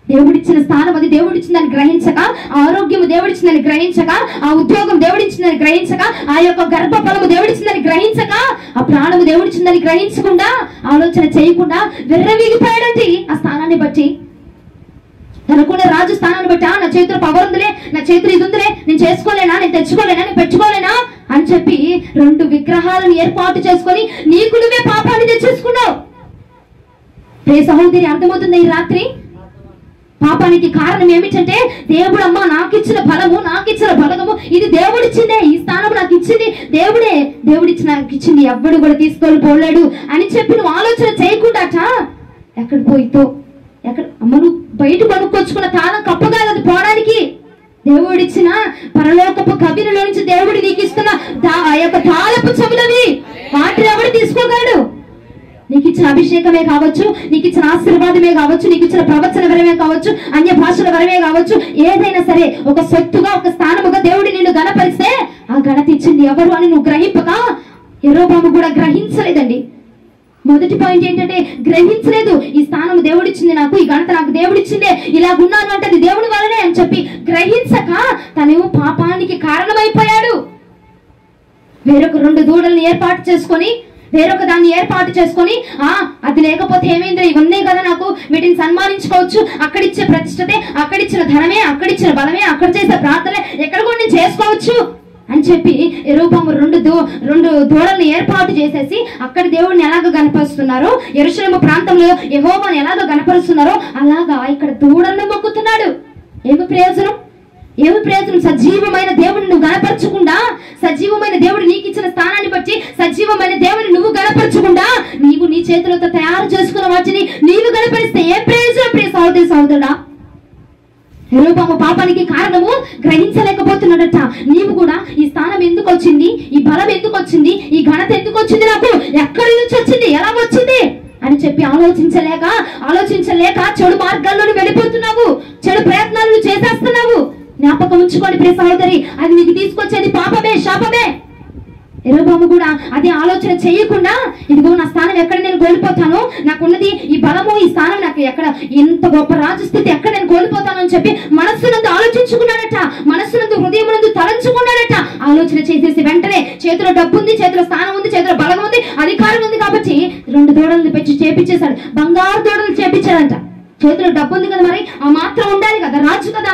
దేవుడిచ్చిన స్థానం అది దేవుడిచ్చిందని గ్రహించక, ఆరోగ్యము దేవుడిచ్చిందని గ్రహించక, ఆ ఉద్యోగం దేవుడిచ్చిందని గ్రహించక, ఆ యొక్క గర్భఫలము దేవుడిచ్చిందని గ్రహించక, ఆ ప్రాణము దేవుడిచ్చిందని గ్రహించకుండా ఆలోచన చేయకుండా విర్రవీగిపోయాడంటే ఆ స్థానాన్ని బట్టి తనకున్న రాజు స్థానాన్ని బట్టి నా చేతిలో పవర్ ఉందిలే, నా చేతిలో ఇది ఉందిలే, నేను చేసుకోలేనా, నేను తెచ్చుకోలేనా, నేను పెట్టుకోలేనా అని చెప్పి 2 విగ్రహాలను ఏర్పాటు చేసుకొని నీకు నువ్వే పాపాన్ని తెచ్చేసుకున్నావు. ప్రియ సహోదరి, అర్థమవుతుంది ఈ రాత్రి పాపానికి కారణం ఏమిటంటే దేవుడు అమ్మ నాకిచ్చిన బలము నాకిచ్చిన బలగము ఇది దేవుడిచ్చిందే, ఈ స్థానం నాకు ఇచ్చింది దేవుడే, దేవుడిచ్చి నాకు ఇచ్చింది ఎవ్వడు కూడా తీసుకొని పోలేడు అని చెప్పి నువ్వు ఆలోచన చేయకుండాట ఎక్కడ పోయితో ఎక్కడ అమ్మ నువ్వు బయట కొనుక్కొచ్చుకున్న తాళం కప్పగలదు పోవడానికి. దేవుడిచ్చిన పరలోకపు కబిరిలో నుంచి దేవుడు నీకు ఇస్తున్న ఆ యొక్క తాళపు చెవులవి వాటిని ఎవడు తీసుకోగలడు? నీకు ఇచ్చిన అభిషేకమే కావచ్చు, నీకు ఇచ్చిన ఆశీర్వాదమే కావచ్చు, నీకు ఇచ్చిన ప్రవచన వరమే కావచ్చు, అన్య భాషల వరమే కావచ్చు, ఏదైనా సరే ఒక సొత్తుగా ఒక స్థానముగా దేవుడు నిన్ను గణపరిస్తే ఆ ఘనత ఇచ్చింది ఎవరు అని నువ్వు గ్రహింపక యెరోబాము కూడా గ్రహించలేదండి. మొదటి పాయింట్ ఏంటంటే గ్రహించలేదు. ఈ స్థానం దేవుడిచ్చింది నాకు, ఈ ఘనత నాకు దేవుడిచ్చిందే, ఇలాగున్నాను అంటే అది దేవుడి వల్లనే అని చెప్పి గ్రహించక తను పాపానికి కారణమైపోయాడు. వేరొక 2 దూడల్ని ఏర్పాటు చేసుకొని వేరొక దాన్ని ఏర్పాటు చేసుకొని అది లేకపోతే ఏమైందో ఇవన్నీ కదా నాకు, వీటిని సన్మానించుకోవచ్చు, అక్కడిచ్చే ప్రతిష్టతే, అక్కడిచ్చిన ధనమే, అక్కడిచ్చిన బలమే, అక్కడ చేసే ప్రార్థనే ఎక్కడ కూడా నేను చేసుకోవచ్చు అని చెప్పి యెరోబాము 2 దూడల్ని ఏర్పాటు చేసేసి అక్కడ దేవుడిని ఎలాగ గణపరుస్తున్నారో, యెరూషలేము ప్రాంతంలో యెహోవాని ఎలాగ గణపరుస్తున్నారో అలాగా ఇక్కడ దూడలను మొక్కుతున్నాడు. ఏమి ప్రయోజనం? సజీవమైన దేవుడిని నువ్వు గణపరచకుండా, సజీవమైన దేవుడు నీకు ఇచ్చిన స్థానాన్ని బట్టి సజీవమైన దేవుడిని నువ్వు గణపరచకుండా నీవు నీ చేతులతో తయారు చేసుకున్న వాటిని నీవు గణపరిస్తే ఏ ప్రయోజనం? ప్రియ సహోదరి సహోదరుడా, యెరోబాము పాపానికి కారణము గ్రహించలేకపోతున్నాడట. నీవు కూడా ఈ స్థానం ఎందుకు వచ్చింది, ఈ బలం ఎందుకు వచ్చింది, ఈ ఘనత ఎందుకు వచ్చింది, నాకు ఎక్కడి నుంచి వచ్చింది, ఎలా వచ్చింది అని చెప్పి ఆలోచించలేక చెడు మార్గాల్లోనే వెళ్ళిపోతున్నావు, చెడు ప్రయత్నాలను చేసేస్తున్నావు. జ్ఞాపకం ఉంచుకోండి ప్రియ సహోదరి, అది నీకు తీసుకొచ్చేది పాపమే, శాపమే. యెరోబాము కూడా అదే ఆలోచన చేయకుండా ఇదిగో నా స్థానం ఎక్కడ నేను కోల్పోతాను, నాకున్నది ఈ బలము ఈ స్థానం నాకు ఎక్కడ, ఇంత గొప్ప రాజు స్థితి ఎక్కడ నేను కోల్పోతాను అని చెప్పి మనస్సునందు ఆలోచించుకున్నాడట, మనస్సునందు హృదయమునందు తలంచుకున్నాడట. ఆలోచన చేసేసి వెంటనే చేతిలో డబ్బు ఉంది, చేతిలో స్థానం ఉంది, చేతిలో బలం ఉంది, అధికారం ఉంది కాబట్టి 2 దూడలను పెట్టి చేపించేశాడు. బంగారు దూడలు చేపించాడంట. చేతిలో డబ్బు ఉంది కదా, మరి ఆ మాత్రం ఉండాలి కదా, రాజు కదా,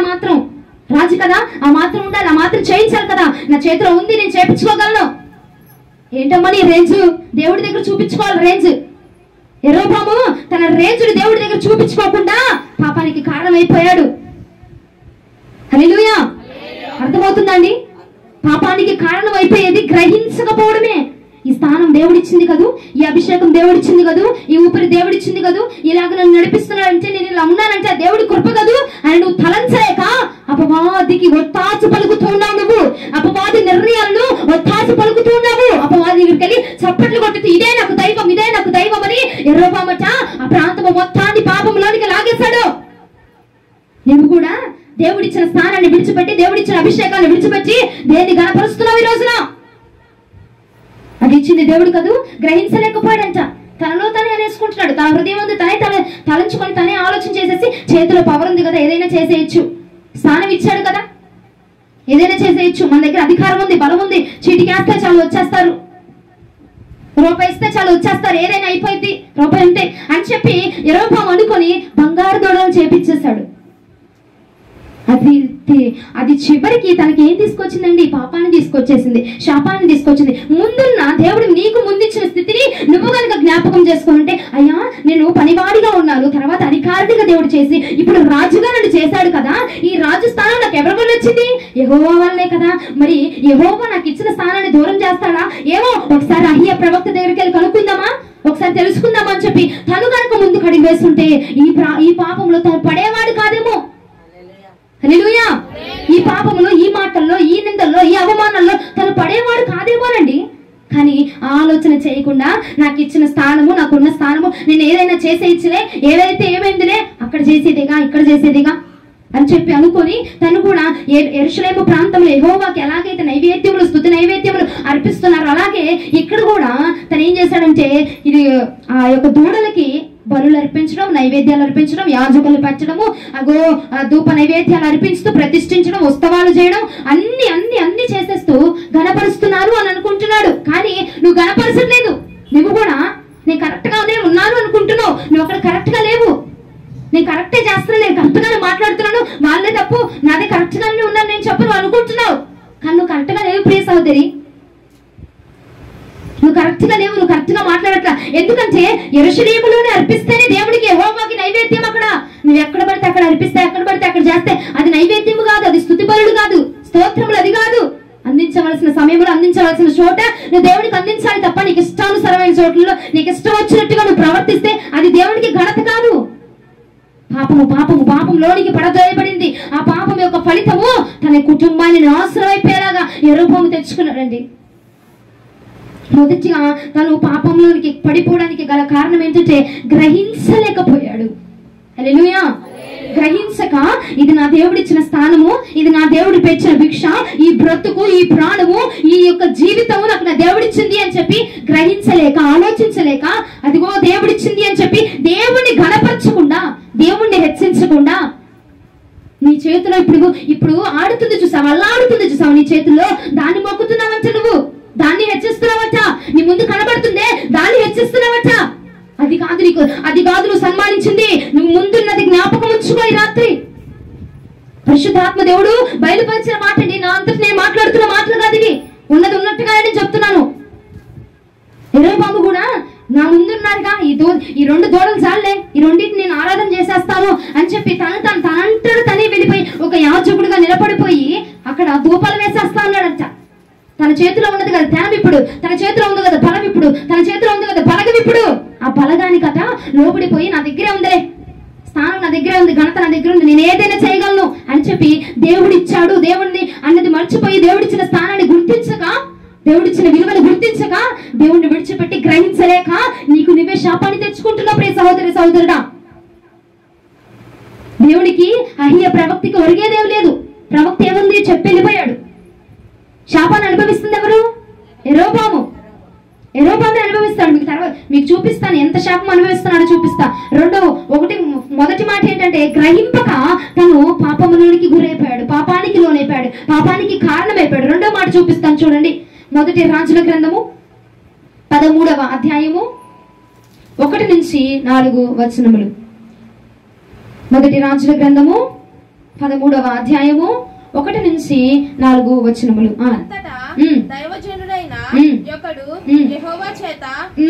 ఆ మాత్రం ఉండాలి, ఆ మాత్రం చేయించాలి కదా. నా చేతిలో ఉంది, నేను చేపించుకోగలను. ఏంటమ్మా నీ రేంజ్? దేవుడి దగ్గర చూపించుకోవాలి రేంజ్. యెరోబాము తన రేంజ్ని దేవుడి దగ్గర చూపించుకోకుండా పాపానికి కారణమైపోయాడు. హల్లెలూయా, అర్థమవుతుందండి? పాపానికి కారణం అయిపోయేది గ్రహించకపోవడమే. ఈ స్థానం దేవుడిచ్చింది కదూ, ఈ అభిషేకం దేవుడిచ్చింది కదూ, ఈ ఊపిరి దేవుడిచ్చింది కదూ, ఇలాగ నన్ను నడిపిస్తున్నాడంటే, నేను ఇలా ఉన్నానంటే దేవుడి కృప కదూ అని నువ్వు తలంచలేక అపవాదికి ఒత్తాసు పలుకుతూ ఉన్నావు. నువ్వు అపవాది నిర్ణయాలను ఒత్తాసు పలుకుతూ ఉన్నావు. అపవాది దగ్గరికి వెళ్ళి చప్పట్లు కొట్టుతూ ఇదే నాకు దైవం అని యెరోబామట ఆ ప్రాంతము మొత్తాన్ని పాపంలోనికి లాగేశాడు. నువ్వు కూడా దేవుడిచ్చిన స్థానాన్ని విడిచిపెట్టి, దేవుడిచ్చిన అభిషేకాన్ని విడిచిపెట్టి దేన్ని గణపరుస్తున్నావు ఈ రోజున? అది ఇచ్చింది దేవుడు కదూ, గ్రహించలేకపోయాడంట. తనలో తనే అనేసుకుంటున్నాడు. తన హృదయం ఉంది, తనే తలంచుకొని తనే ఆలోచన చేసేసి చేతిలో పవర్ ఉంది కదా, ఏదైనా చేసేయచ్చు. స్థానం ఇచ్చాడు కదా, ఏదైనా చేసేయచ్చు. మన దగ్గర అధికారం ఉంది, బలం ఉంది, చీటికేస్తే చాలు వచ్చేస్తారు, రూపాయి ఇస్తే చాలు వచ్చేస్తారు, ఏదైనా అయిపోయింది రూపాయి ఉంటే అని చెప్పి యెరోబాము అనుకొని బంగారు దూడలు చేపించేశాడు. అది చివరికి తనకి ఏం తీసుకొచ్చిందండి? పాపాన్ని తీసుకొచ్చేసింది, శాపాన్ని తీసుకొచ్చింది. ముందున్న దేవుడు నీకు ముందిచ్చిన స్థితిని నువ్వు కనుక జ్ఞాపకం చేసుకుంటే, అయ్యా నేను పనివాడిగా ఉన్నాను, తర్వాత అధికారిగా దేవుడు చేసి ఇప్పుడు రాజుగా నన్ను చేశాడు కదా, ఈ రాజు స్థానం నాకు ఎవరి వల్ల వచ్చింది? యెహోవా వల్లే కదా. మరి యెహోవా నాకు ఇచ్చిన స్థానాన్ని దూరం చేస్తాడా? ఏమో ఒకసారి అహియా ప్రవక్త దగ్గరికి వెళ్ళి కనుక్కుందామా, ఒకసారి తెలుసుకుందామా అని చెప్పి తను కనుక ముందుకు అడుగు వేస్తుంటే ఈ పాపంలో తను పడేవాడు కాదేమో. హల్లెలూయా. ఈ పాపంలో, ఈ మాటల్లో, ఈ నిందల్లో, ఈ అవమానాల్లో తను పడేవాడు కాదేమోనండి. కానీ ఆలోచన చేయకుండా నాకు ఇచ్చిన స్థానము, నాకున్న స్థానము, నేను ఏదైనా చేసే ఇచ్చలే, ఏదైతే ఏమైందిలే, అక్కడ చేసేదిగా, ఇక్కడ చేసేదిగా అని చెప్పి అనుకొని తను కూడా యెరూషలేము ప్రాంతంలో యెహోవాకి ఎలాగైతే నైవేద్యములు, స్తుతి నైవేద్యములు అర్పిస్తున్నారు, అలాగే ఇక్కడ కూడా తను ఏం చేశాడంటే ఇది ఆ యొక్క దూడలకి బలులు అర్పించడం, నైవేద్యాలు అర్పించడం, యాజకులు పెట్టడము, ధూప నైవేద్యాలు అర్పిస్తూ ప్రతిష్ఠించడం, ఉత్సవాలు చేయడం, అన్ని అన్ని అన్ని చేసేస్తూ గణపరుస్తున్నారు అని అనుకుంటున్నాడు. కానీ నువ్వు గణపరచట్లేదు. నువ్వు కూడా నేను కరెక్ట్ గానే ఉన్నాను అనుకుంటున్నావు. నువ్వు అక్కడ కరెక్ట్ గా లేవు. నేను కరెక్టే చేస్తున్నాను, నేను కరెక్ట్ గానే మాట్లాడుతున్నాను, వాళ్ళే తప్పు, నాదే కరెక్ట్ గానే ఉన్నాను నేను చెప్పను అనుకుంటున్నావు. కానీ నువ్వు కరెక్ట్ గా లేవు ప్రియ సహోదరి. నువ్వు కరెక్ట్ గా లేవు, నువ్వు కరెక్ట్ గా మాట్లాడట్లా. ఎందుకంటే యెరూషలేములోనే అర్పిస్తేనే దేవుడికి, యెహోవాకి నైవేద్యం. అక్కడ నువ్వు ఎక్కడ పడితే అక్కడ అర్పిస్తే, ఎక్కడ పడితే అక్కడ చేస్తే అది నైవేద్యము కాదు, అది స్తుతి బలుడు కాదు, స్తోత్రములు అది కాదు. అందించవలసిన సమయంలో, అందించవలసిన చోట నువ్వు దేవుడికి అందించాలి తప్ప నీకు ఇష్టానుసరమైన చోట్లలో నీకు ఇష్టం వచ్చినట్టుగా నువ్వు ప్రవర్తిస్తే అది దేవుడికి ఘనత కాదు. పాపము పాపము పాపంలోనికి పడదోయబడింది. ఆ పాపం యొక్క ఫలితము తన కుటుంబాన్ని నాశనం అయిపోయేలాగా యెరొబాము తెచ్చుకున్నాడండి. మొదటిగా తను పాపంలోనికి పడిపోవడానికి గల కారణం ఏంటంటే గ్రహించలేకపోయాడు. హల్లెలూయా. గ్రహించక ఇది నా దేవుడిచ్చిన స్థానము, ఇది నా దేవుడి పెంచిన భిక్ష, ఈ బ్రతుకు, ఈ ప్రాణము, ఈ యొక్క జీవితము నాకు నా దేవుడిచ్చింది అని చెప్పి గ్రహించలేక, ఆలోచించలేక, అదిగో దేవుడిచ్చింది అని చెప్పి దేవుణ్ణి ఘనపరచకుండా, దేవుణ్ణి హెచ్చించకుండా, నీ చేతిలో ఇప్పుడు ఆడుతుంది చూసావా, అలా ఆడుతుంది చూసావా నీ చేతుల్లో, దాన్ని మొక్కుతున్నావంట, నువ్వు దాన్ని హెచ్చిస్తున్నావట, నీ ముందు కనబడుతుందే దాన్ని హెచ్చిస్తున్నావట. అది కాదు నీకు, అది కాదు నువ్వు సన్మానించింది. నువ్వు ముందున్నది జ్ఞాపకం ఉంచుకో. ఈ రాత్రి పరిశుద్ధాత్మ దేవుడు బయలుపరిచిన మాట, నా అంతటి నేను మాట్లాడుతున్న మాటలు కాదు ఇవి, ఉన్నది ఉన్నట్టుగా నేను చెప్తున్నాను. యెరొబాము కూడా నా ముందున్నారుగా, ఈ రెండు దూడలు చాలే, ఈ రెండింటిని నేను ఆరాధన చేసేస్తాను అని చెప్పి తనంటాడు తనే వెళ్ళిపోయి ఒక యాజకుడుగా నిలబడిపోయి అక్కడ ధూపాలు వేసేస్తా అన్నాడంట. తన చేతిలో ఉన్నది కదా ధ్యానం ఇప్పుడు, తన చేతిలో ఉంది కదా బలం ఇప్పుడు, తన చేతిలో ఉంది కదా బలగం ఇప్పుడు. ఆ బలగాని కథ లోబడిపోయి నా దగ్గరే ఉందిలే, స్థానం నా దగ్గరే ఉంది, ఘనత నా దగ్గర ఉంది, నేను ఏదైనా చేయగలను అని చెప్పి దేవుడిచ్చాడు, దేవుడిని అన్నది మర్చిపోయి దేవుడిచ్చిన స్థానాన్ని గుర్తించక, దేవుడిచ్చిన విలువను గుర్తించక, దేవుడిని విడిచిపెట్టి గ్రహించలేక నీకు నువ్వే శాపాన్ని తెచ్చుకుంటున్నావు ప్రియ సహోదరి సహోదరుడా. దేవుడికి అహియా ప్రవక్తికి ఒరిగేదేం లేదు. ప్రవక్త ఏముంది చెప్పి వెళ్ళిపోయాడు. శాపాన్ని అనుభవిస్తుంది ఎవరు? యెరొబాము. యెరొబామే అనుభవిస్తాడు. మీకు తర్వాత మీకు చూపిస్తాను ఎంత శాపం అనుభవిస్తున్నాడో చూపిస్తా. మొదటి మాట ఏంటంటే గ్రహింపక తను పాపములోనికి గురైపోయాడు, పాపానికి లోనైపోయాడు, పాపానికి కారణమైపోయాడు. రెండో మాట చూపిస్తాను చూడండి. మొదటి రాజుల గ్రంథము 13వ అధ్యాయము 1-4 వచనములు. మొదటి రాజుల గ్రంథము 13వ అధ్యాయము 1-4 వచనములు. దైవజనుడైన ఒకడు యెహోవా చేత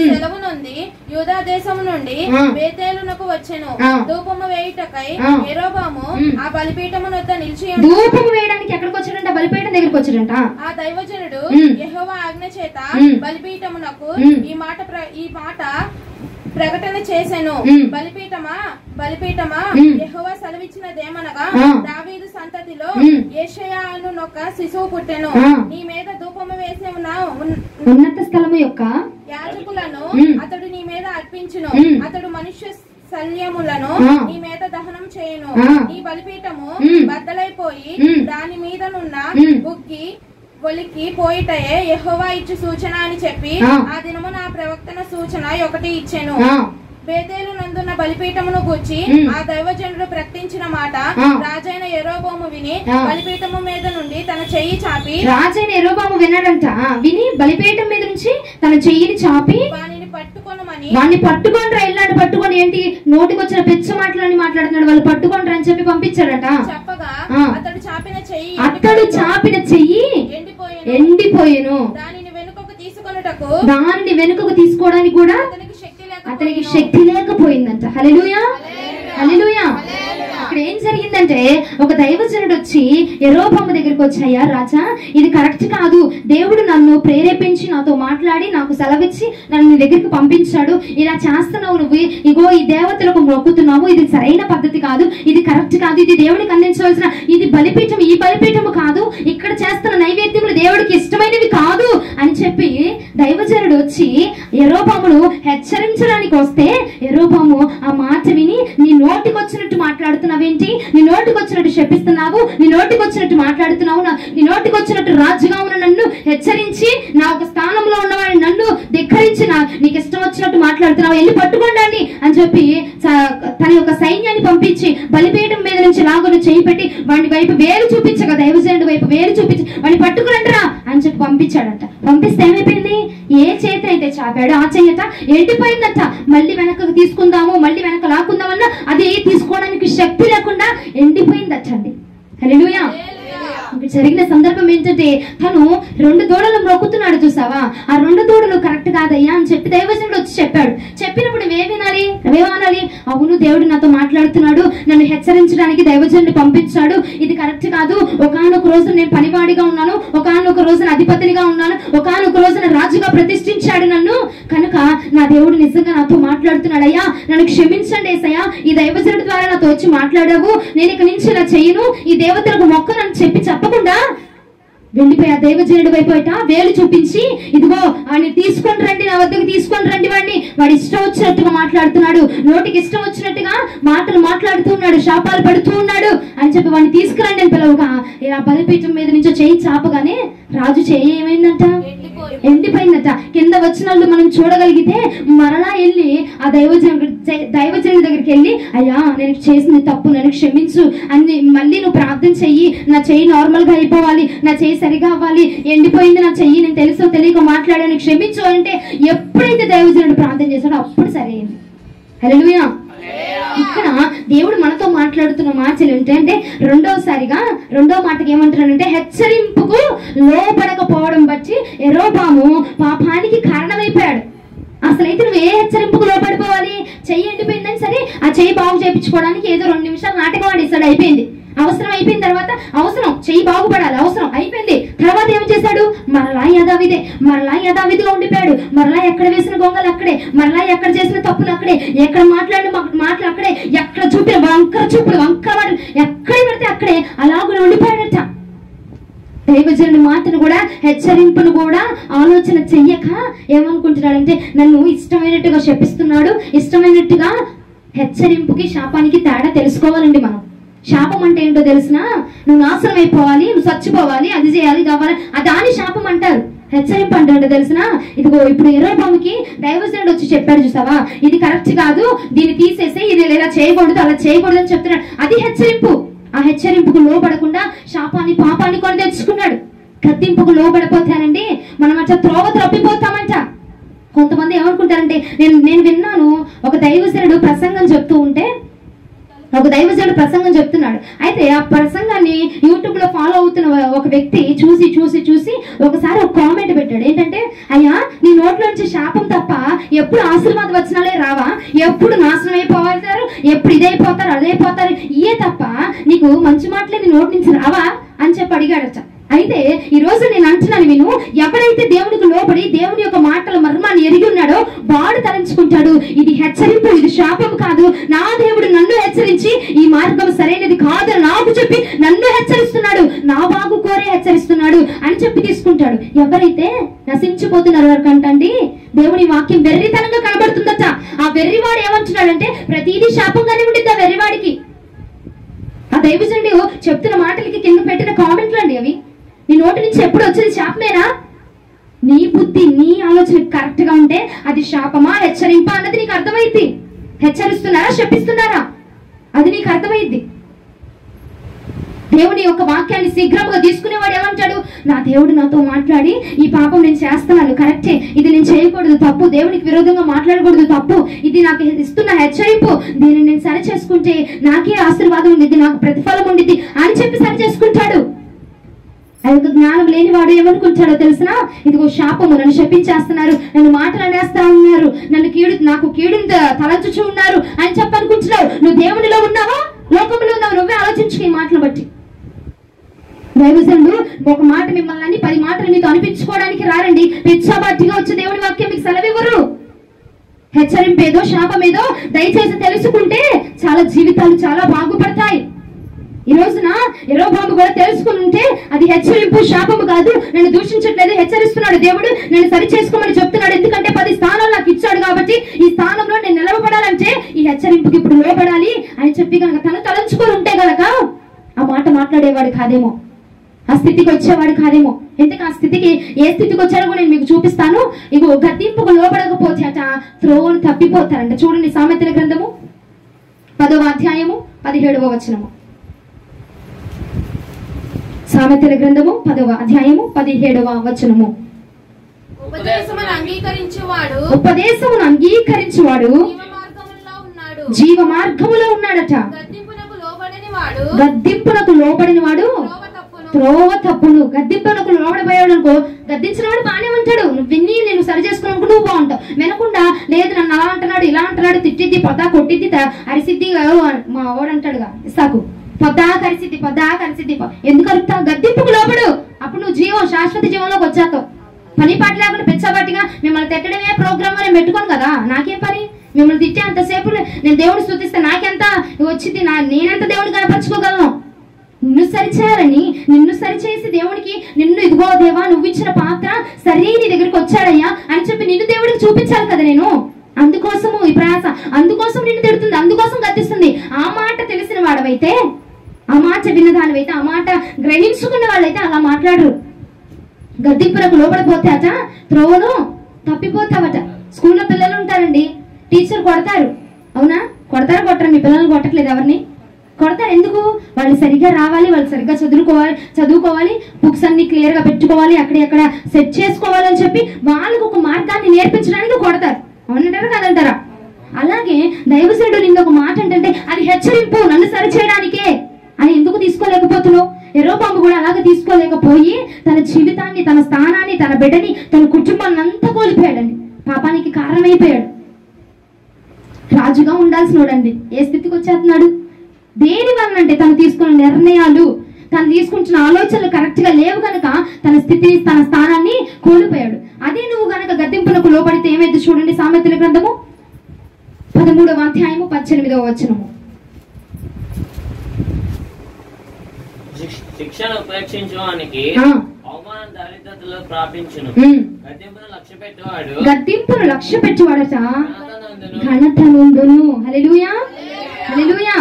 సెలవు నుండి యూదా దేశము నుండి బేతేలునకు వచ్చెను. ధూపము వేయుటకై యెరొబాము ఆ బలిపీఠము వద్ద నిలిచి, ధూపము వేయడానికి ఎక్కడికి వచ్చాడంట? బలిపీఠం దగ్గరికి వచ్చాడంట. ఆ దైవజనుడు యెహోవా ఆజ్ఞ చేత బలిపీఠమునకు ఈ మాట ప్రకటన చేసెను. బలిపీఠమా యెహోవా సెలవిచ్చినదేమనగా, దావీదు సంతతిలో యేషయా అను ఒక శిశువు పుట్టెను. నీ మీద ధూపము వేసే ఉన్నత స్థలము యొక్క యాజకులను అతడు నీ మీద అర్పించును. అతడు మనుష్య శల్యములను నీ మీద దహనం చేయను. నీ బలిపీఠము బద్దలైపోయి దాని మీదనున్న బుగ్గి ఒలికి పోయిటయే యెహోవా ఇచ్చు సూచన అని చెప్పి ఆ దినము నా ప్రవక్తన సూచన ఒకటి ఇచ్చెను. బేతేలు నందున్న బలిపీఠమును గూర్చి ఆ దైవజనుడు ప్రకటించిన మాట రాజైన యెరొబాము విని బలిపీఠము మీద నుండి తన చెయ్యి చాపి, రాజైన యెరొబాము విన్నాడంట, విని బలిపీఠం మీద నుంచి తన చెయ్యిని చాపి వాడిని పట్టుకోనరా, ఇల్లాంటి పట్టుకొని ఏంటి నోటికి వచ్చిన పెచ్చ మాటలని మాట్లాడుతున్నాడు, వాళ్ళు పట్టుకోనరా అని చెప్పి పంపించాడట. చెప్పగా చెప్పగా అతడు చాపిన చెయ్యి ఎండిపోయేను. దానిని వెనుకకు తీసుకోవడానికి కూడా అతనికి శక్తి లేకపోయిందంట. హల్లెలూయా, హల్లెలూయా. ఇక్కడ ఏం జరిగిందంటే ఒక దైవజనుడు వచ్చి యెరోబాము దగ్గరికి వచ్చాయా, రాజా ఇది కరెక్ట్ కాదు, దేవుడు నన్ను ప్రేరేపించి నాతో మాట్లాడి నాకు సెలవిచ్చి నన్ను నీ దగ్గరికి పంపించాడు, ఇలా చేస్తున్నావు నువ్వు, ఇగో ఈ దేవతలకు మొక్కుతున్నావు, ఇది సరైన పద్ధతి కాదు, ఇది కరెక్ట్ కాదు, ఇది దేవుడికి అందించవలసిన ఇది బలిపీఠం, ఈ బలిపీఠము కాదు, ఇక్కడ చేస్తున్న నైవేద్యములు దేవుడికి ఇష్టమైనవి కాదు అని చెప్పి దైవజనుడు వచ్చి యెరోబామును హెచ్చరించడానికి వస్తే యెరోబాము ఆ మాట విని, నీ నోటికి వచ్చినట్టు మాట్లాడుతున్నావేంటి, నీ నోటికి వచ్చినట్టు శపిస్తున్నావు, నీ నోటికి వచ్చినట్టు మాట్లాడుతున్నావు, నీ నోటికి వచ్చినట్టు రాజుగా ఉన్న నన్ను హెచ్చరించి నా ఒక స్థానంలో ఉన్నవాడిని నన్ను ధిక్కరించి నీకు ఇష్టం వచ్చినట్టు మాట్లాడుతున్నావు, వెళ్ళి పట్టుకోండి అని చెప్పి తన యొక్క సైన్యాన్ని పంపించి బలిపీఠం మీద నుంచి లాగుని చేయి పెట్టి వాడి వైపు వేలు చూపించగా దైవజనుడి వైపు వేలు చూపించి వాడిని పట్టుకురంటరా అని చెప్పి పంపించాడంట. పంపిస్తే ఏమైపోయింది, ఏ చేతి అయితే చాపాడో ఆ చెయ్యట ఎండిపోయిందట. మళ్ళీ వెనకకు తీసుకుందాము, మళ్ళీ వెనక లాక్కుందామన్నా అది తీసుకోవడానికి శక్తి లేకుండా ఎండిపోయిందట అండి. హల్లెలూయా. జరిగిన సందర్భం ఏంటంటే తను 2 దూడలు మొక్కుతున్నాడు చూసావా, ఆ 2 దూడలు కరెక్ట్ కాదయ్యా అని చెప్పి దైవజనుడు వచ్చి చెప్పాడు. చెప్పినప్పుడు నువ్వేమనాలి, అవును దేవుడు నాతో మాట్లాడుతున్నాడు, నన్ను హెచ్చరించడానికి దైవజనుడిని పంపించాడు, ఇది కరెక్ట్ కాదు, ఒకానొక రోజు నేను పనివాడిగా ఉన్నాను, ఒకానొక రోజున అధిపతినిగా ఉన్నాను, ఒకానొక రోజున రాజుగా ప్రతిష్ఠించాడు నన్ను, కనుక నా దేవుడు నిజంగా నాతో మాట్లాడుతున్నాడు, అయ్యా నన్ను క్షమించండి యేసయ్యా, ఈ దైవజనుడి ద్వారా నాతో వచ్చి మాట్లాడావు, నేను ఇక నుంచి ఇలా చేయను, ఈ దేవతలకు మొక్కనని చెప్పకుండా వెళ్ళిపోయి ఆ దైవజనుడి వైపు వేలు చూపించి, ఇదిగో వాడిని తీసుకొని రండి, నా వద్దకు తీసుకొని రండి, వాడి ఇష్టం వచ్చినట్టుగా మాట్లాడుతున్నాడు, నోటికి ఇష్టం వచ్చినట్టుగా మాటలు మాట్లాడుతూ ఉన్నాడు, శాపాలు పడుతూ ఉన్నాడు అని చెప్పి వాడిని తీసుకురండి అని పిలవగా ఇలా బలిపీఠం మీద నుంచి చేయి చాపగానే రాజు చేయి ఏమైందంట, ఎండిపోయిందట. కింద వచ్చిన వాళ్ళు మనం చూడగలిగితే మరలా వెళ్ళి ఆ దైవజనుడి దగ్గరికి వెళ్ళి, అయ్యా నేను చేసిన తప్పు నన్ను క్షమించు అని మళ్ళీ నువ్వు ప్రార్థన చెయ్యి, నా చెయ్యి నార్మల్ గా అయిపోవాలి, నా చెయ్యి సరిగా అవ్వాలి, ఎండిపోయింది నా చెయ్యి, నేను తెలుసో తెలియక మాట్లాడాను క్షమించు అంటే ఎప్పుడైతే దైవజనుడు ప్రార్థన చేశాడో అప్పుడు సరైంది. హల్లెలూయా. ఇక్కడ దేవుడు మనతో మాట్లాడుతున్న మాటలు ఏంటంటే రెండో మాటకి ఏమంటున్నాడంటే హెచ్చరింపుకు లోపడకపోవడం బట్టి యెరోబాము పాపానికి కారణమైపోయాడు. అసలైతే నువ్వు ఏ హెచ్చరింపుకు లోపడిపోవాలి, చెయ్యి ఎండిపోయిందని సరే ఆ చెయ్యి బాగు చేయించుకోవడానికి ఏదో 2 నిమిషాలు నాటకం ఆడిస్తాడు, అయిపోయింది. అవసరం అయిపోయిన తర్వాత అవసరం చెయ్యి బాగుపడాలి, అవసరం అయిపోయింది. తర్వాత ఏం చేశాడు, మరలా యథావిధిగా ఉండిపోయాడు. మరలా ఎక్కడ వేసిన గొంగలు అక్కడే, మరలా ఎక్కడ చేసిన తప్పులు అక్కడే, ఎక్కడ మాట్లాడిన మాటలు అక్కడే, ఎక్కడ చూపిన వంకర మాటలు ఎక్కడ పెడితే అక్కడే అలాగే ఉండిపోయాడట. దైవజనుడి మాటను కూడా హెచ్చరింపును కూడా ఆలోచన చెయ్యక ఏమనుకుంటున్నాడంటే నన్ను ఇష్టమైనట్టుగా శపిస్తున్నాడు, ఇష్టమైనట్టుగా. హెచ్చరింపుకి శాపానికి తేడా తెలుసుకోవాలండి మనం. శాపం అంటే ఏంటో తెలిసినా, నువ్వు నాశనం అయిపోవాలి, నువ్వు చచ్చిపోవాలి, అది చేయాలి కావాలి, దాని శాపం అంటారు. హెచ్చరింపు అంటే ఏంటో తెలిసినా, ఇదిగో ఇప్పుడు యెరోబాముకి దైవజనుడు వచ్చి చెప్పాడు చూసావా, ఇది కరెక్ట్ కాదు, దీన్ని తీసేసి ఇది ఇలా చేయకూడదు, అలా చేయకూడదు అని చెప్తున్నాడు, అది హెచ్చరింపు. ఆ హెచ్చరింపుకు లోబడకుండా శాపాన్ని పాపాన్ని కొని తెచ్చుకున్నాడు. కత్తింపుకు లోబడిపోతానండి మనం అట్లా త్రోవ తప్పిపోతామంట. కొంతమంది ఏమనుకుంటారంటే, నేను విన్నాను ఒక దైవజనుడు ప్రసంగం చెప్తున్నాడు. అయితే ఆ ప్రసంగాన్ని యూట్యూబ్ లో ఫాలో అవుతున్న ఒక వ్యక్తి చూసి ఒకసారి ఒక కామెంట్ పెట్టాడు. ఏంటంటే, అయ్యా నీ నోట్లో నుంచి శాపం తప్ప ఎప్పుడు ఆశీర్వాద వచనాలే రావా, ఎప్పుడు నాశనం అయిపోతారు, ఎప్పుడు ఇదైపోతారు అదైపోతారు, ఇయే తప్ప నీకు మంచి మాటలే నీ నోటి నుంచి రావా అని చెప్పి అడిగాడట. అయితే ఈ రోజు నేను అంటున్నాను విను, ఎవరైతే దేవునికి లోబడి దేవుని యొక్క మాటల మర్మాన్ని ఎరిగి ఉన్నాడో వాడు తలంచుకుంటాడు, ఇది హెచ్చరింపు, ఇది శాపం కాదు, నా దేవుడు నన్ను హెచ్చరించి ఈ మార్గం సరైనది కాదని నాకు చెప్పి నన్ను హెచ్చరిస్తున్నాడు, నా బాగు కోరే హెచ్చరిస్తున్నాడు అని చెప్పి తీసుకుంటాడు. ఎవరైతే నశించిపోతున్నారు వరకంటండి దేవుని వాక్యం వెర్రితనంగా కనబడుతుందట. ఆ వెర్రివాడు ఏమంటున్నాడంటే ప్రతిదీ శాపంగానే ఉండిద్ది ఆ వెర్రివాడికి. ఆ దైవజనుడు చెప్తున్న మాటలకి కింద పెట్టిన కామెంట్లు అండి అవి. నీ నోటి నుంచి ఎప్పుడు వచ్చేది శాపమేనా? నీ బుద్ధి నీ ఆలోచన కరెక్ట్ గా ఉంటే అది శాపమా హెచ్చరింపా అన్నది నీకు అర్థమైంది. హెచ్చరిస్తున్నారా శపిస్తున్నారా అది నీకు అర్థమైంది. దేవుని యొక్క వాక్యాన్ని శీఘ్రంగా తీసుకునేవాడు ఏమంటాడు? నా దేవుడు నాతో మాట్లాడి ఈ పాపం నేను చేస్తున్నాను, కరెక్టే, ఇది నేను చేయకూడదు, తప్పు, దేవునికి విరోధంగా మాట్లాడకూడదు, తప్పు, ఇది నాకు ఇస్తున్న హెచ్చరింపు, దీన్ని నేను సరి చేసుకుంటే నాకే ఆశీర్వాదం ఉండిద్ది, నాకు ప్రతిఫలం ఉండిద్ది అని చెప్పి సరి చేసుకుంటాడు. ఆ యొక్క జ్ఞానం లేని వాడు ఏమనుకుంటాడో తెలిసినా, ఇదిగో శాపము, నన్ను శపించేస్తున్నారు, నన్ను మాటలు అనేస్తా ఉన్నారు, నాకు కీడుని తలంచుచూ ఉన్నారు అని చెప్పనుకుంటున్నావు. నువ్వు దేవునిలో ఉన్నావా లోకంలో ఉన్నావు? నువ్వే ఆలోచించుకో ఈ మాటలు బట్టి. దైవజనుడు ఒక మాట మిమ్మల్ని 10 మాటలు మీతో అనిపించుకోవడానికి రారండి. పిచ్చాబాటిగా వచ్చి దేవుని వాక్యం మీకు సెలవివ్వరు. హెచ్చరింపేదో శాపమేదో దయచేసి తెలుసుకుంటే చాలా జీవితాలు చాలా బాగుపడతాయి. ఈ రోజున యెరోబాము కూడా తెలుసుకుని ఉంటే అది హెచ్చరింపు శాపము కాదు. నన్ను దూషించట్లేదు, హెచ్చరిస్తున్నాడు దేవుడు, నేను సరి చేసుకోమని చెప్తున్నాడు. ఎందుకంటే 10 స్థానాలు నాకు ఇచ్చాడు కాబట్టి ఈ స్థానంలో నేను నిలవబడాలంటే ఈ హెచ్చరింపుకి ఇప్పుడు లోబడాలి అని చెప్పి కనుక తను తలంచుకొని ఉంటే గనక ఆ మాట మాట్లాడేవాడు కాదేమో, ఆ స్థితికి వచ్చేవాడు కాదేమో. ఎందుకు ఆ స్థితికి ఏ స్థితికి వచ్చాడో కూడా నేను మీకు చూపిస్తాను. ఇగో గద్దింపుకు లోబడకపోతే అట త్రోవను తప్పిపోతారంట. చూడండి సామెతల గ్రంథము 10వ అధ్యాయము 17వ వచనము. సామెతల గ్రంథము 10వ అధ్యాయము 17వ వచనము. ఉపదేశమును అంగీకరించువాడు జీవ మార్గములో ఉన్నాడట. గద్దింపునకు లోబడిన వాడు త్రోవ తప్పును. గద్దింపునకు లోబడిపోయాడు అనుకో, గద్దించిన వాడు బాగానే ఉంటాడు, నువ్వు విని నేను సరి చేసుకున్నాను నువ్వు బాగుంటావు. వినకుండా లేదు నన్ను అలా అంటున్నాడు ఇలా అంటున్నాడు, తిట్టిద్ది పొద్దా కొట్టిద్ది అరిసిద్ది, మా వాడు అంటాడుగా ఇస్తాకు, పొద్దా కరిసిద్ది ఎందుకు అరుపుతావు? గద్దింపుకు లోబడు, అప్పుడు నువ్వు శాశ్వత జీవంలోకి వచ్చావు. పని పాట లేకుండా పిచ్చబాటిగా మిమ్మల్ని తిట్టడమే ప్రోగ్రామ్ నేను పెట్టుకోను కదా, నాకేం పని? మిమ్మల్ని తిట్టే అంతసేపు నేను దేవుడిని స్తుతిస్తే నాకెంత వచ్చింది? నేనెంత దేవుడిని కనపరుచుకోగలను? నిన్ను సరిచేయాలని, నిన్ను సరిచేసి దేవుడికి నిన్ను ఇదిగో దేవా నువ్వు ఇచ్చిన పాత్ర సరే నీ దగ్గరికి వచ్చాడయ్యా అని చెప్పి నిన్ను దేవుడికి చూపించాలి కదా నేను. అందుకోసము ఈ ప్రయాస, అందుకోసం నిన్ను తిడుతుంది, అందుకోసం గద్దిస్తుంది. ఆ మాట తెలిసిన వాడవైతే, ఆ మాట విన్నదానివైతే, ఆ మాట గ్రహించుకున్న వాళ్ళైతే అలా మాట్లాడరు. గద్దింపులకు లోపడిపోతే అట త్రోవను తప్పిపోతావట. స్కూల్లో పిల్లలు ఉంటారండి, టీచర్ కొడతారు, అవునా? కొట్టరు? మీ పిల్లల్ని కొట్టట్లేదు, ఎవరిని కొడతారు? ఎందుకు? వాళ్ళు సరిగ్గా రావాలి, వాళ్ళు సరిగ్గా చదువుకోవాలి, బుక్స్ అన్ని క్లియర్ గా పెట్టుకోవాలి, అక్కడ సెట్ చేసుకోవాలని చెప్పి వాళ్ళకు ఒక మార్గాన్ని నేర్పించడానికి కొడతారు. అవునంటారా కాదంటారా? అలాగే దైవజనుడు నిన్న ఒక మాట అంటే అది హెచ్చరింపు, నన్ను సరిచేయడానికే అని ఎందుకు తీసుకోలేకపోతున్నావు? యెరోబాము కూడా అలాగే తీసుకోలేకపోయి తన జీవితాన్ని, తన స్థానాన్ని, తన బిడ్డని, తన కుటుంబాన్ని అంతా కోల్పోయాడండి. పాపానికి కారణమైపోయాడు. రాజుగా ఉండాల్సినోడండి ఏ స్థితికి వచ్చేస్తున్నాడు? దేని వల్ల అంటే తను తీసుకున్న నిర్ణయాలు, తను తీసుకుంటున్న ఆలోచనలు కరెక్ట్ గా లేవు కనుక తన స్థితిని, తన స్థానాన్ని కోల్పోయాడు. అదే నువ్వు గనక గద్దింపులకు లోబడితే ఏమైతే చూడండి సామెతల గ్రంథము 13వ అధ్యాయము 18వ వచనము. శిక్షను ఉపేక్షించువానికి అవమానం దరిద్రతలో ప్రాపించును. గద్దింపును లక్ష్య పెట్టువాడట ఘనత నొందును. హల్లెలూయా, హల్లెలూయా,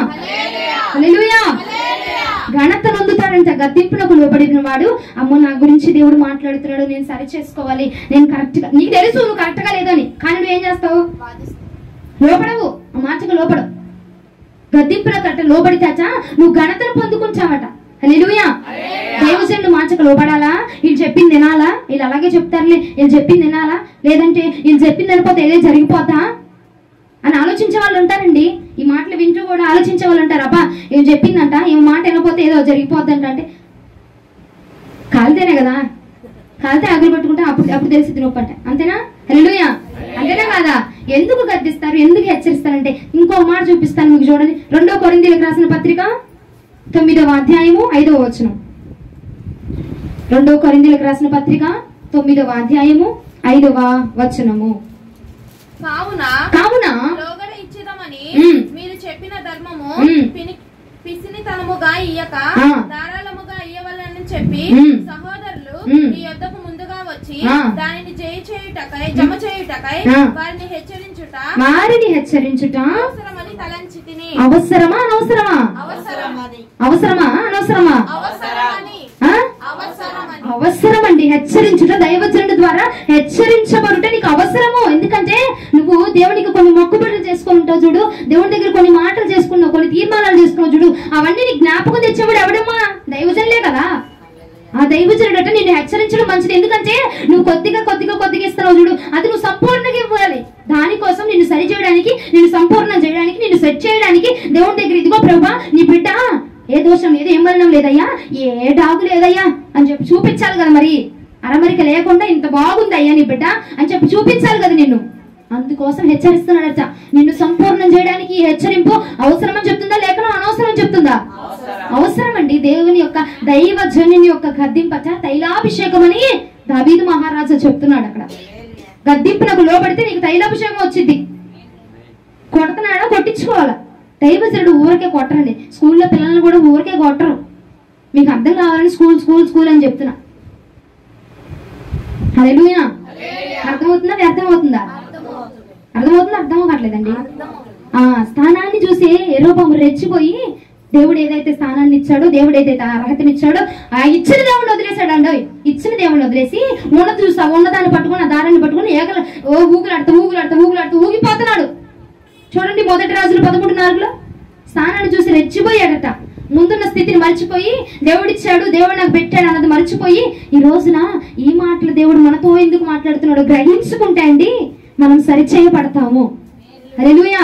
హల్లెలూయా. ఘనత నొందుతాడంట గద్దింపునకు లోబడిన వాడు. అమ్మో నా గురించి దేవుడు మాట్లాడుతున్నాడు, నేను సరి చేసుకోవాలి, నేను కరెక్ట్ గా, నీకు తెలుసు నువ్వు కరెక్ట్ గా లేదని, కానీ నువ్వేం చేస్తావు? లోపడవు, ఆ మాటకు లోపడవు. గద్దింపునకట లోబడితాట నువ్వు ఘనతను పొందుకుంటావట. హల్లెలూయా. దైవజనుడు మాటకు లోబడాలా? వీళ్ళు చెప్పింది వినాలా? వీళ్ళు అలాగే చెప్తారులే, వీళ్ళు చెప్పింది వినాలా? లేదంటే వీళ్ళు చెప్పింది అనిపోతే ఏదో జరిగిపోతా అని ఆలోచించే వాళ్ళు ఉంటారండి. ఈ మాటలు వింటూ కూడా ఆలోచించే వాళ్ళు ఉంటారు. అబ్బా ఏం చెప్పిందంట, ఈ మాట వినపోతే ఏదో జరిగిపోద్దంట. అంటే కాలితేనే కదా, కాలితే ఆకులు పట్టుకుంటే అప్పుడు తెలిసి నొప్పి అంట. అంతేనా? హల్లెలూయా. అంతేనా కాదా? ఎందుకు గద్దిస్తారు, ఎందుకు హెచ్చరిస్తారంటే ఇంకో మాట చూపిస్తాను మీకు. చూడండి 2 కొరింథీయులకు రాసిన పత్రిక 9వ అధ్యాయము 5వ వచనం. 2 కొరింథీయులకు రాసిన పత్రిక 9వ అధ్యాయము 5వ వచనము. కావున లోగడ ఇచ్చిదమని మీరు చెప్పిన ధర్మము పిసినితనముగా ఇయ్యక ధారాళముగా ఇయ్యవలని చెప్పి సహోదరులు మీ యొద్దకు ముందుగా వచ్చి దానిని జమ చేయుటకై వారిని హెచ్చరించుట అవసరమని తలంచి తిని. అవసరమా అనవసరమా? అవసరమా అనవసరమా? అవసరమండి. హెచ్చరించుట దైవజనుడు ద్వారా హెచ్చరించబడుట నీకు అవసరము. ఎందుకంటే నువ్వు దేవునికి కొన్ని మొక్కుబడులు చేసుకుని ఉంటావు చూడు, దేవుని దగ్గర కొన్ని మాటలు చేసుకున్నావు, కొన్ని తీర్మానాలు చేసుకున్నావు చూడు, అవన్నీ నీకు జ్ఞాపకం తెచ్చేవాడు ఎవడమ్మా? దైవజనులే కదా. ఆ దైవజనుడట నిన్ను హెచ్చరించడం మంచిది. ఎందుకంటే నువ్వు కొద్దిగా ఇస్తున్నావు చూడు, అది నువ్వు సంపూర్ణంగా ఇవ్వాలి. దానికోసం నిన్ను సరి చేయడానికి, నిన్ను సంపూర్ణం చేయడానికి, నిన్ను సెట్ చేయడానికి దేవుని దగ్గర ఇదిగో ప్రభా నీ బిడ్డ ఏ దోషం లేదు, ఏ మరణం లేదయ్యా, ఏ డాగు లేదయ్యా అని చెప్పి చూపించాలి కదా. మరి అరమరిక లేకుండా ఇంత బాగుంది అయ్యా నీ బిడ్డ అని చెప్పి చూపించాలి కదా నిన్ను. అందుకోసం హెచ్చరిస్తున్నాడట. నిన్ను సంపూర్ణం చేయడానికి ఈ హెచ్చరింపు అవసరమని చెప్తుందా లేక అనవసరం చెప్తుందా? అవసరం అండి. దేవుని యొక్క దైవజనుని యొక్క గద్దింపట తైలాభిషేకం అని దావీదు మహారాజు చెప్తున్నాడు. అక్కడ గద్దింపునకు లోబడితే నీకు తైలాభిషేకం వచ్చింది. కొడుతున్నాడా? కొట్టించుకోవాలా. దైవజనుడు ఊరికే కొట్టరండి. స్కూల్లో పిల్లల్ని కూడా ఊరికే కొట్టరు. మీకు అర్థం కావాలని స్కూల్ అని చెప్తున్నా. హల్లెలూయా. అర్థమవుతుందా? అర్థమవుతుందా? అర్థం అవ్వట్లేదండి. స్థానాన్ని చూసి యెరోబాము రెచ్చిపోయి దేవుడు ఏదైతే స్థానాన్ని ఇచ్చాడో, దేవుడు ఏదైతే అర్హతని ఇచ్చాడో ఆ ఇచ్చిన దేవుడిని వదిలేశాడు అండి. ఇచ్చిన దేవుడిని వదిలేసి ఉన్నదాన్ని పట్టుకుని ఆ దారాన్ని పట్టుకుని ఊగులాడుతూ ఊగిపోతున్నాడు. చూడండి, మొదటి రాజులు 13:4 స్థానాన్ని చూసి రెచ్చిపోయాడట. ముందున్న స్థితిని మర్చిపోయి దేవుడిచ్చాడు, దేవుడు నాకు పెట్టాడు అన్నది మర్చిపోయి ఈ రోజున ఈ మాటలు దేవుడు మనతో ఎందుకు మాట్లాడుతున్నాడు గ్రహించుకుంటే అండి మనం సరిచేయబడతాము. హల్లెలూయా.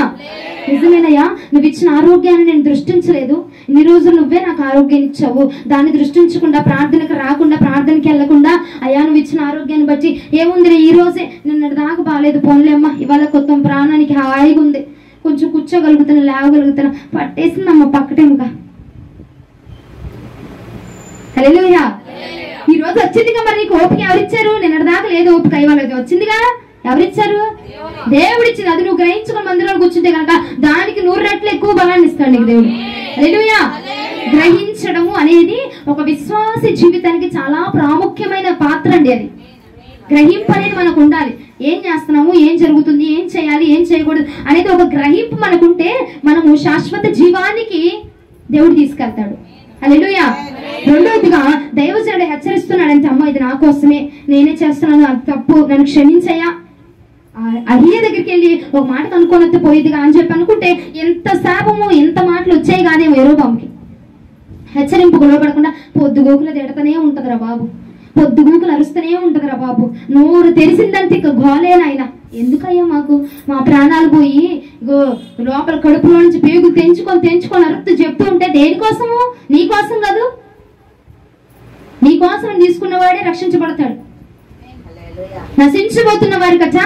నిజమేనయ్యా, నువ్వు ఇచ్చిన ఆరోగ్యాన్ని నేను దృష్టించలేదు, ఇన్ని రోజులు నువ్వే నాకు ఆరోగ్యాన్ని ఇచ్చావు, దాన్ని దృష్టించకుండా ప్రార్థనకు రాకుండా ప్రార్థనకి వెళ్లకుండా అయ్యా నువ్వు ఇచ్చిన ఆరోగ్యాన్ని బట్టి ఏముంది ఈ రోజే నిన్న దాకా బాగాలేదు, పోన్లేమ్మా ఇవాళ కొత్త ప్రాణానికి హాయిగా ఉంది, కొంచెం కూర్చోగలుగుతున్నా, లేవగలుగుతున్నా, పట్టేసిందమ్మా పక్కటేముగా. హల్లెలూయా. ఈ రోజు వచ్చిందిగా. మరి నీకు ఓపిక ఎవరిచ్చారు? నిన్నటి దాకా లేదు ఓపిక, ఇవాళ వచ్చిందిగా. ఎవరిచ్చారు? దేవుడిచ్చింది. అది నువ్వు గ్రహించుకుని మందిరంలో కూర్చుంటే కనుక దానికి 100 రెట్లు ఎక్కువ బలాన్ని ఇస్తాడు నీకు దేవుడు. హల్లెలూయా. గ్రహించడము అనేది ఒక విశ్వాసి జీవితానికి చాలా ప్రాముఖ్యమైన పాత్ర అండి. అది గ్రహింపు అనేది మనకు ఉండాలి. ఏం చేస్తున్నాము, ఏం జరుగుతుంది, ఏం చేయాలి, ఏం చేయకూడదు అనేది ఒక గ్రహింపు మనకుంటే మనము శాశ్వత జీవానికి దేవుడు తీసుకెళ్తాడు. హల్లెలూయా. రెండోదిగా దైవజనుడు హెచ్చరిస్తున్నాడంటే అమ్మ ఇది నా కోసమే, నేనే చేస్తున్నాను, అది తప్పు, నన్ను క్షమించయ్యా. అయ్య దగ్గరికి వెళ్ళి ఒక మాట కనుక్కొని పోయిదిగా అని చెప్పి అనుకుంటే ఎంత శాపము, ఎంత మాటలు వచ్చాయి కాదేమో యెరోబాముకి. హెచ్చరింపుకు లోపడకుండా పొద్దుగోకులు తిడతనే ఉంటదిరా బాబు, పొద్దుగూకులు అరుస్తూనే ఉంటదిరా బాబు, నోరు తెరిసిందంటే ఇక గోలేనాయన. ఎందుకయ్యా మాకు మా ప్రాణాలు పోయి ఇగో లోపల కడుపులో నుంచి పేగులు తెంచుకొని అరుస్తూ చెప్తూ ఉంటే దేనికోసము? నీకోసం కాదు, నీకోసం తీసుకున్నవాడే రక్షించబడతాడు. నశించబోతున్న వారికట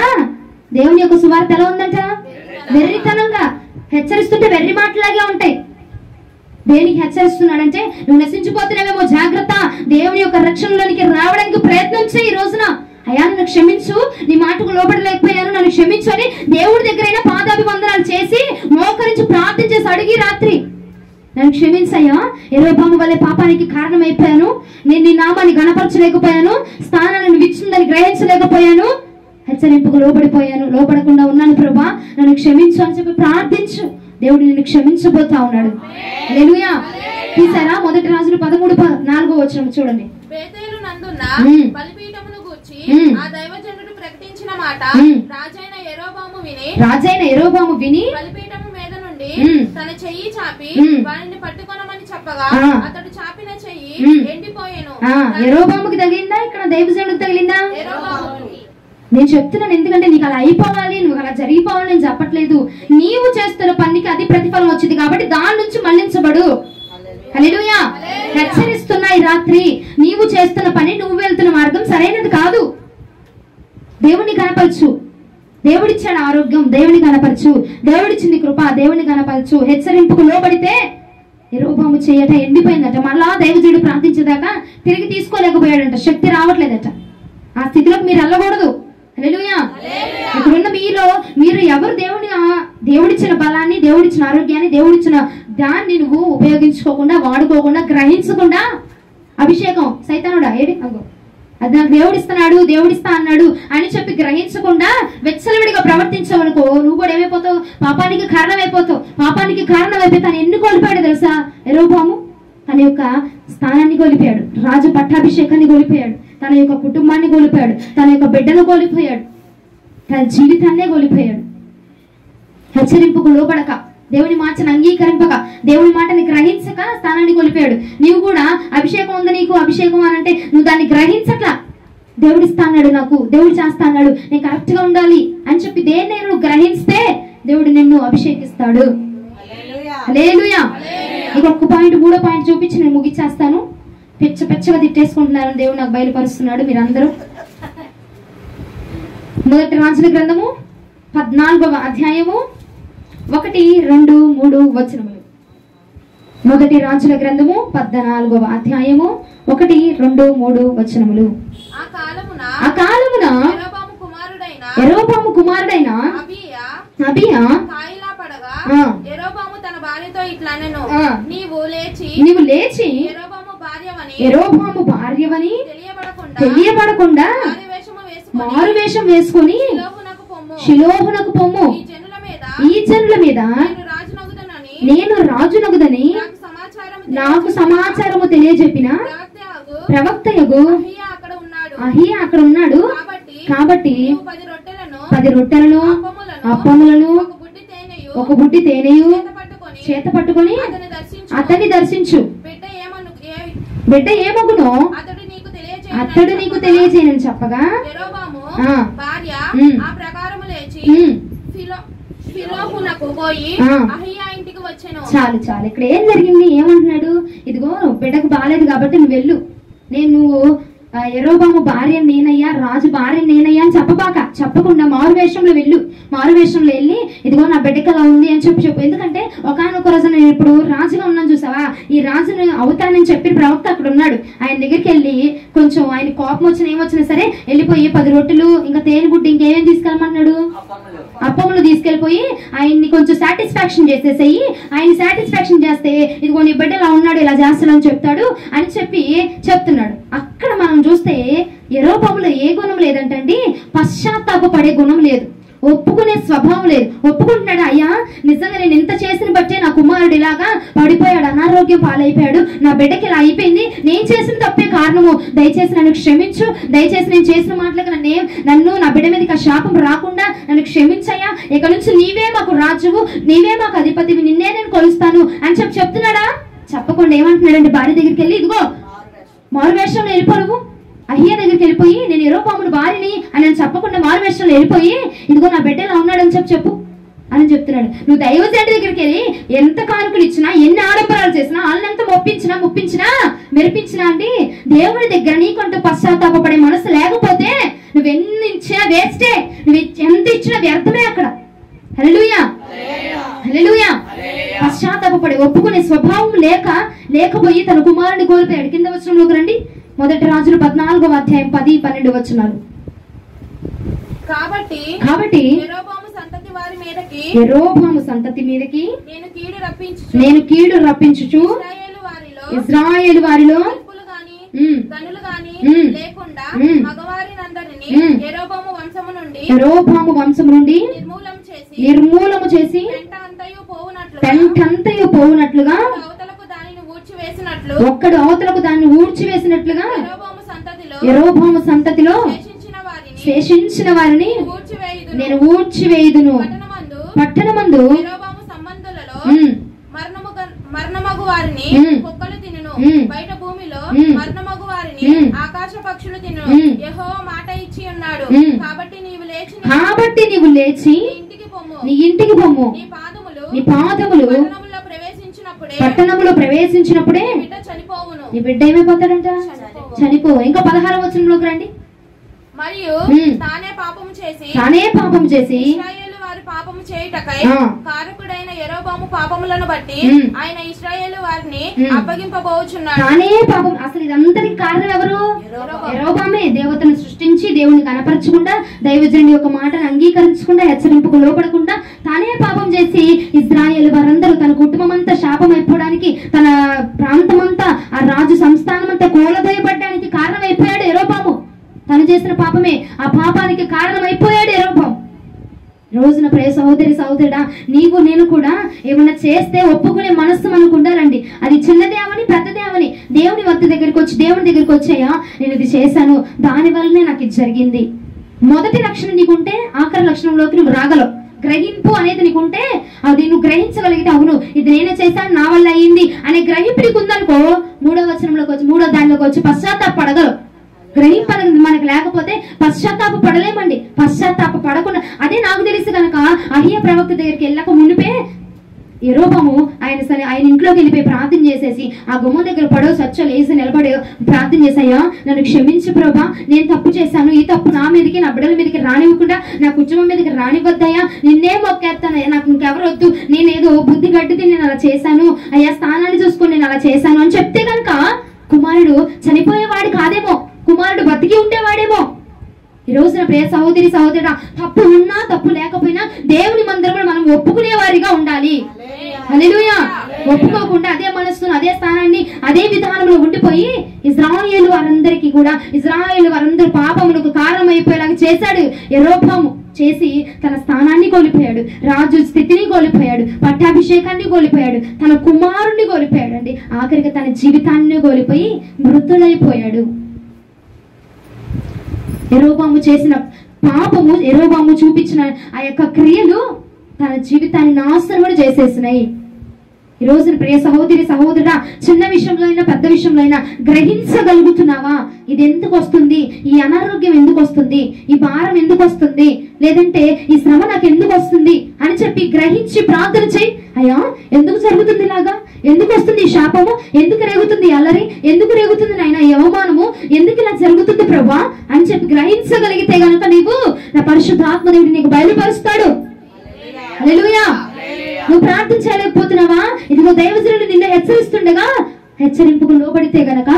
దేవుని యొక్క సువార్త ఎలా ఉందంట? వెర్రితనంగా హెచ్చరిస్తుంటే వెర్రి మాటలాగే ఉంటాయి. దేనికి హెచ్చరిస్తున్నాడంటే నువ్వు నశించిపోతున్నావేమో, జాగ్రత్త, దేవుని యొక్క రక్షణలోనికి రావడానికి ప్రయత్నం చేయి. ఈ రోజున అయ్యా నన్ను క్షమించు, నీ మాటకు లోబడలేకపోయాను, నన్ను క్షమించు అని దేవుడి దగ్గరైనా పాదాభివందనాలు చేసి మోకరించి ప్రార్థన చేసి అడిగి రాత్రి నన్ను క్షమించయ్యా, యెరోబాము వల్లే పాపానికి కారణమైపోయాను, నేను నీ నామాన్ని గణపరచలేకపోయాను, స్థానాన్ని విచ్చిందని గ్రహించలేకపోయాను, హెచ్చరింపుకు లోబడకుండా ఉన్నాను ప్రభా, నన్ను క్షమించు అని చెప్పి ప్రార్థించు. దేవుడు నిన్ను క్షమించబోతా ఉన్నాడు. హల్లెలూయా. తీసారా? మొదటి రాజులు 13:4 చూడండి. బేతేలు నందున్న బలిపీఠమును గూర్చి ఆ దైవజనుడు ప్రకటించిన మాట రాజైన యెరోబాము విని బలిపీఠము మీద నుండి తన చెయ్యి చాపి వారిని పట్టుకొనమని చెప్పగా అతడు చాపిన చెయ్యి ఎండిపోయెను. యెరోబాముకి తగిలిందా? ఇక్కడ దైవజనుడికి తగిలిందా? నేను చెప్తున్నాను ఎందుకంటే నీకు అలా అయిపోవాలి, నువ్వు అలా జరిగిపోవాలి నేను చెప్పట్లేదు. నీవు చేస్తున్న పనికి అది ప్రతిఫలం వచ్చింది కాబట్టి దాని నుంచి మళ్లించబడు. హల్లెలూయా. హెచ్చరిస్తున్నా ఈ రాత్రి, నీవు చేస్తున్న పని, నువ్వు వెళ్తున్న మార్గం సరైనది కాదు. దేవుని కనపరచు. దేవుడిచ్చాడు ఆరోగ్యం, దేవుని కనపరచు. దేవుడిచ్చింది కృప, దేవుని కనపరచు. హెచ్చరింపుకు లోబడితే యెరోబాము చేయట ఎండిపోయిందట. మళ్ళా దైవజనుడు ప్రార్థించేదాకా తిరిగి తీసుకోలేకపోయాడంట, శక్తి రావట్లేదట. ఆ స్థితిలోకి మీరు వెళ్ళకూడదు. హల్లెలూయా. ఇక్కడున్న మీరు ఎవరు దేవుడిచ్చిన బలాన్ని, దేవుడిచ్చిన ఆరోగ్యాన్ని, దేవుడిచ్చిన దాన్ని నువ్వు ఉపయోగించుకోకుండా, వాడుకోకుండా, గ్రహించకుండా అభిషేకం సైతానుడా ఏది అది నాకు దేవుడిస్తున్నాడు, దేవుడిస్తా అన్నాడు అని చెప్పి గ్రహించకుండా వెచ్చలవిడిగా ప్రవర్తించావనుకో, నువ్వు కూడా ఏమైపోతావు? పాపానికి కారణమైపోతావు. పాపానికి కారణమైపోయి తను ఎన్ని కోల్పోయాడు తెలుసా? యెరోబాము తన యొక్క స్థానాన్ని కోల్పోయాడు, రాజు పట్టాభిషేకాన్ని కోల్పోయాడు, తన యొక్క కుటుంబాన్ని కోల్పోయాడు, తన యొక్క బిడ్డను కోల్పోయాడు, తన జీవితాన్నే కోల్పోయాడు. హెచ్చరింపుకు లోబడక, దేవుని మాటను అంగీకరింపక, దేవుని మాటని గ్రహించక స్థానాన్ని కోల్పోయాడు. నీవు కూడా అభిషేకం ఉంది నీకు, అభిషేకం అని అంటే నువ్వు దాన్ని గ్రహించట్లా. దేవుడు ఇస్తాన్నాడు, నాకు దేవుడు చేస్తాన్నాడు, నేను కరెక్ట్ గా ఉండాలి అని చెప్పి దేన్ని నువ్వు గ్రహిస్తే దేవుడు నిన్ను అభిషేకిస్తాడు. హల్లెలూయా. ఇంకొక పాయింట్, 3వ పాయింట్ చూపించి నేను ముగిచ్చేస్తాను. పెచ్చగా తిట్టేసుకుంటున్నారు, దేవుడు నాకు బయలుపరుస్తున్నాడు. మీరందరూ మొదటి రాజుల గ్రంథము 14వ అధ్యాయము 1, 2, 3 వచనములు. మొదటి రాజుల గ్రంథము 14వ అధ్యాయము 1, 2, 3 వచనములు. ఆ కాలమున యెరోబాము కుమారుడైన అబీయా యెరోబాము తన భార్యతో ఇట్లా అనెను, నీవు లేచి యెరోబాము భార్యవని తెలియబడకుండా మారువేషం వేసుకొని షిలోహునకు పొమ్ము, ఈ జనుల మీద నేను రాజునగుదని నాకు సమాచారము తెలియజెప్పిన ప్రవక్తయగు అహియా అక్కడ ఉన్నాడు. కాబట్టి 10 రొట్టెలను అప్పములను ఒక బుడ్డి తేనెయు చేత పట్టుకొని అతన్ని దర్శించు. బిడ్డ ఏమగునో అతడు నీకు తెలియజేయనని చెప్పగా చాలు. ఇక్కడ ఏం జరిగింది, ఏమంటున్నాడు? ఇదిగో బిడ్డకు బాలేదు కాబట్టి నువ్వు వెళ్ళు, నేను యెరోబాము భార్య నేనయ్యా, రాజు భార్య నేనయ్యా అని చెప్పకుండా మారువేషంలో వెళ్ళు, మారువేషంలో వెళ్ళి ఇదిగో నా బిడ్డకి అలా ఉంది అని చెప్పు. ఎందుకంటే ఒకానొక రోజు నేను ఇప్పుడు రాజుగా ఉన్నాను చూసావా, ఈ రాజును అవుతానని చెప్పి ప్రవక్త అక్కడ ఉన్నాడు. ఆయన దగ్గరికి వెళ్ళి కొంచెం ఆయన కోపం వచ్చినా ఏమొచ్చినా సరే వెళ్ళిపోయి 10 రొట్టెలు ఇంకా తేనె గుడ్డి ఇంకేమేం తీసుకెళ్ళమన్నాడు? అప్పములు తీసుకెళ్ళిపోయి ఆయన్ని కొంచెం సాటిస్ఫాక్షన్ చేసేసేయి. ఆయన సాటిస్ఫాక్షన్ చేస్తే ఇదిగో నీ బిడ్డ ఇలా ఉన్నాడు, ఇలా చేస్తాడని చెప్తాడు అని చెప్పి చెప్తున్నాడు. అక్కడ మనం చూస్తే యెరోబాములో ఏ గుణం లేదంటండి, పశ్చాత్తాపపడే గుణం లేదు, ఒప్పుకునే స్వభావం లేదు. ఒప్పుకుంటున్నాడు, అయ్యా నిజంగా నేను ఇంత చేసిన బట్టే నా కుమారుడు ఇలాగా పడిపోయాడు, అనారోగ్యం పాలైపోయాడు, నా బిడ్డకి ఇలా అయిపోయింది, నేను చేసిన తప్పే కారణము, దయచేసి నన్ను క్షమించు, దయచేసి నేను చేసిన మాటలకు నన్ను నా బిడ్డ మీదకి ఆ శాపం రాకుండా నన్ను క్షమించయ్యా, ఇక నుంచి నీవే మాకు రాజువు, నీవే మాకు అధిపతివి, నిన్నే నేను కొలుస్తాను అని చెప్తున్నాడా? చెప్పకుండా ఏమంటున్నాడండి, భార్య దగ్గరికి వెళ్ళి ఇదిగో మారువేషంలో వెళ్ళిపోవు, అహియా దగ్గరికి వెళ్ళిపోయి నేను యెరోబామును భార్యని అని చెప్పకుండా మారువేషంలో వెళ్ళిపోయి ఇదిగో నా బిడ్డ ఇలా ఉన్నాడని చెప్పు అని చెప్తున్నాడు. నువ్వు దైవజనుడి దగ్గరికి వెళ్ళి ఎంత కానుకలు ఇచ్చినా, ఎన్ని ఆడంబరాలు చేసినా, వాళ్ళెంత మెప్పించినా అండి, దేవుడి దగ్గర నీకంటూ పశ్చాత్తాపపడే మనసు లేకపోతే నువ్వెన్ని ఇచ్చినా వేస్టే, నువ్వు ఎంత ఇచ్చినా వ్యర్థమే అక్కడ. హల్లెలూయా, హల్లెలూయా. పశ్చాత్తాపపడి ఒప్పుకునే స్వభావం లేకపోయి తన కుమారుని కోల్పోయాడు. కింద వచనంలోకి రండి, మొదటి రాజులు 14వ అధ్యాయం 10, 12 వచనాలు. కాబట్టి యెరోబాము సంతతి మీదకి నేను కీడు రప్పించుచు ఇశ్రాయేలు వారిలో యెరోబాము వంశము నుండి నిర్మూలము చేసి పెంటంతయు పోవునట్లుగా ఒక్కడు అవతలకు దాన్ని ఊడ్చివేసినట్లుగా యెరోబాము సంతతిలో శేషించిన వారిని నేను ఊడ్చివేయుదును. పట్టణమందు మరణమగు వారిని కుక్కలు తినును, బయట భూమిలో మరణమగు వారిని ఆకాశ పక్షులు తినును. యెహోవా మాట ఇచ్చి ఉన్నాడు. కాబట్టి నీవు లేచి నీ ఇంటికి పొమ్ము, నీ పాదములు పట్టణంలో ప్రవేశించినప్పుడే నీ బిడ్డ ఏమైపోతాడంట? చనిపోవు. ఇంకా 16వ వచనంలోకి రండి. మరియు తానే పాపం చేసి ఇశ్రాయేలు వారి పాపము చేయుటకై కారకుడైన యెరోబాము పాపములను బట్టి ఆయన ఇశ్రాయేలు వారిని అప్పగింపబోచున్నాడు. తానే పాపం. అసలు ఇదంతటికి కారణం ఎవరు? యెరోబామే. దేవతను సృష్టించి దేవుని కనపరచకుండా, దైవజనుడి యొక్క మాటను అంగీకరించకుండా, హెచ్చరింపుకు లోపడకుండా తానే పాపం చేసి ఇశ్రాయేలు వారందరూ తన కుటుంబం అంతా శాపం అయిపోవడానికి, తన ప్రాంతం అంతా, ఆ రాజు సంస్థానం అంతా కూలదోయబడ్డానికి కారణమైపోయాడు యెరోబాము. తను చేసిన పాపమే ఆ పాపానికి కారణమైపోయాడు యెరోబాము. రోజున ప్రియ సహోదరి సహోదరుడా, నీవు నేను కూడా ఏమన్నా చేస్తే ఒప్పుకునే మనస్సు మనకు ఉండాలండి. అది చిన్నదేమని పెద్దదేమని దేవుని దగ్గరికి వచ్చి దేవుని దగ్గరికి వచ్చాయా, నేను ఇది చేశాను, దాని వల్లనే నాకు ఇది జరిగింది. మొదటి లక్షణం నీకుంటే ఆఖరి లక్షణంలోకి నువ్వు రాగలవు. గ్రహింపు అనేది నీకుంటే, అది నువ్వు గ్రహించగలిగితే అవును ఇది నేనే చేశాను, నా వల్ల అయ్యింది అనే గ్రహింపు నీకు ఉందనుకో, మూడో వచనంలోకి వచ్చి మూడో దానిలోకి వచ్చి పశ్చాత్తాపడగలవు. గ్రహింపు మనకు లేకపోతే పశ్చాత్తాప పడలేమండి. పశ్చాత్తాప పడకుండా, అదే నాకు తెలిసి కనుక అహియా ప్రవక్త దగ్గరికి వెళ్ళక మునిపే యెరోబాము ఆయన ఇంట్లోకి వెళ్ళిపోయి ప్రార్థన చేసేసి ఆ గుమ్మం దగ్గర పడవ సచ్చలు వేసి నిలబడి ప్రార్థన చేసాయా, నన్ను క్షమించు ప్రభా, నేను తప్పు చేశాను, ఈ తప్పు నా మీదకి నా బిడ్డల మీదకి రానివ్వకుండా నా కుటుంబం మీదకి రానివ్వద్దయ్యా, నిన్నే మొక్కేస్తానయ్యా, నాకు ఇంకెవరు వద్దు, నేనేదో బుద్ధి గడ్డితే నేను అలా చేశాను అయ్యా, స్థానాన్ని చూసుకొని నేను అలా చేశాను అని చెప్తే కనుక కుమారుడు చనిపోయేవాడు కాదేమో, కుమారుడు బతికి ఉండేవాడేమో. ఈ రోజున ప్రియ సహోదరి సహోదరుడా, తప్పు ఉన్నా తప్పు లేకపోయినా దేవుని మందిరంలో మనం ఒప్పుకునే వారిగా ఉండాలి. హల్లెలూయా. ఒప్పుకోకుండా అదే మనస్సును అదే స్థానాన్ని అదే విధానంలో ఉండిపోయి ఇశ్రాయేలు వారందరి పాపములకు కారణమైపోయేలాగా చేశాడు యెరోబాము. చేసి తన స్థానాన్ని కోల్పోయాడు, రాజు స్థితిని కోల్పోయాడు, పట్టాభిషేకాన్ని కోల్పోయాడు, తన కుమారుణ్ణి కోల్పోయాడు అండి. ఆఖరికి తన జీవితాన్ని కోల్పోయి మృతుడైపోయాడు. యెరోబాము చేసిన పాపము, యెరోబాము చూపించిన ఆ యొక్క క్రియలు తన జీవితాన్ని నాశనం చేసేసినాయి. ఈ రోజున ప్రియ సహోదరి సహోదరుడా, చిన్న విషయంలో అయినా పెద్ద విషయంలో అయినా గ్రహించగలుగుతున్నావా? ఇది ఎందుకు వస్తుంది, ఈ అనారోగ్యం ఎందుకు వస్తుంది, ఈ భారం ఎందుకు వస్తుంది, లేదంటే ఈ శ్రమ నాకు ఎందుకు వస్తుంది అని చెప్పి గ్రహించి ప్రార్థన చేయి. అయ్యా ఎందుకు జరుగుతుంది ఇలాగా, ఎందుకు వస్తుంది ఈ శాపము, ఎందుకు రేగుతుంది అల్లరి, ఎందుకు రేగుతుంది నాయన ఈ అవమానము, ఎందుకు ఇలా జరుగుతుంది ప్రభా అని చెప్పి గ్రహించగలిగితే గనుక నీవు నా పరిశుద్ధాత్మ దేవుడు నీకు బయలుపరుస్తాడు. హల్లెలూయా. నువ్వు ప్రార్థన చేయలేకపోతున్నావా? ఇదిగో దైవజనుడు నిన్ను హెచ్చరిస్తుండగా హెచ్చరింపుకు లోబడితే గనక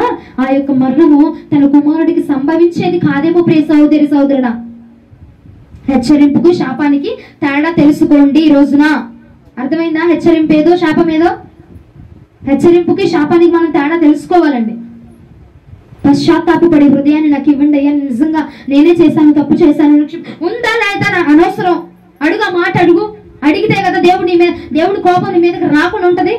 ఆ యొక్క మరణము తన కుమారుడికి సంభవించేది కాదేమో. ప్రియ సహోదరి సహోదరుడా, హెచ్చరింపుకు శాపానికి తేడా తెలుసుకోండి ఈ రోజున. అర్థమైందా? హెచ్చరింపు ఏదో శాపం ఏదో. హెచ్చరింపుకి శాపానికి మనం తేడా తెలుసుకోవాలండి. పశ్చాత్తాపడి హృదయాన్ని నాకు ఇవ్వండి అయ్యా, నిజంగా నేనే చేశాను, తప్పు చేశాను ఉందా లేదా నాకు అనవసరం. అడుగు, ఆ మాట అడుగు. అడిగితే కదా దేవుడి కోపం నీ మీదకి రాకుండా ఉంటది.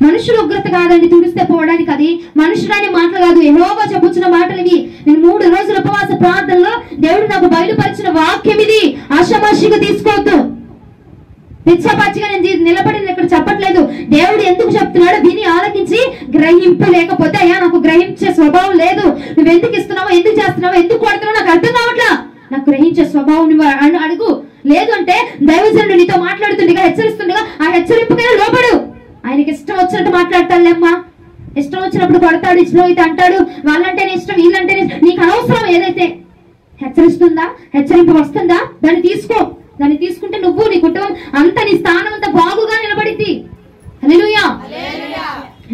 మనుషుల ఉగ్రత కాదండి తుడిస్తే పోవడానికి, అది మనుషులని మాటలు కాదు, యెహోవా చెప్పుచున్న మాటలు ఇవి. నేను 3 రోజుల ఉపవాస ప్రార్థనలో దేవుడు నాకు బయలుపరిచిన వాక్యం ఇది. ఆషామాషిగా తీసుకోవద్దు. పిచ్చాపాచిగా నేను నిలబడి ఇక్కడ చెప్పట్లేదు. దేవుడు ఎందుకు చెప్తున్నాడో విని ఆలకించి గ్రహింపు లేకపోతే, అయ్యా నాకు గ్రహించే స్వభావం లేదు, నువ్వు ఎందుకు ఇస్తున్నావో, ఎందుకు చేస్తున్నావో, ఎందుకు కొడుతున్నావో నాకు అర్థం కావట్లా, నాకు గ్రహించే స్వభావం అడుగు. లేదు అంటే దైవజనుడు నీతో మాట్లాడుతుండగా హెచ్చరిస్తుండగా ఆ హెచ్చరింపుకైనా లోపడు. ఆయనకి ఇష్టం వచ్చినట్టు మాట్లాడతాడులేమ్మా, ఇష్టం వచ్చినప్పుడు కొడతాడు, ఇష్టం అయితే అంటాడు, వాళ్ళంటేనే ఇష్టం, వీళ్ళంటేనే నీకు అనవసరం. ఏదైతే హెచ్చరిస్తుందా, హెచ్చరింపు వస్తుందా, దాన్ని తీసుకో. దాన్ని తీసుకుంటే నువ్వు నీ కుటుంబం అంత నీ స్థానం అంతా బాగుగా నిలబడిద్ది. హల్లెలూయా.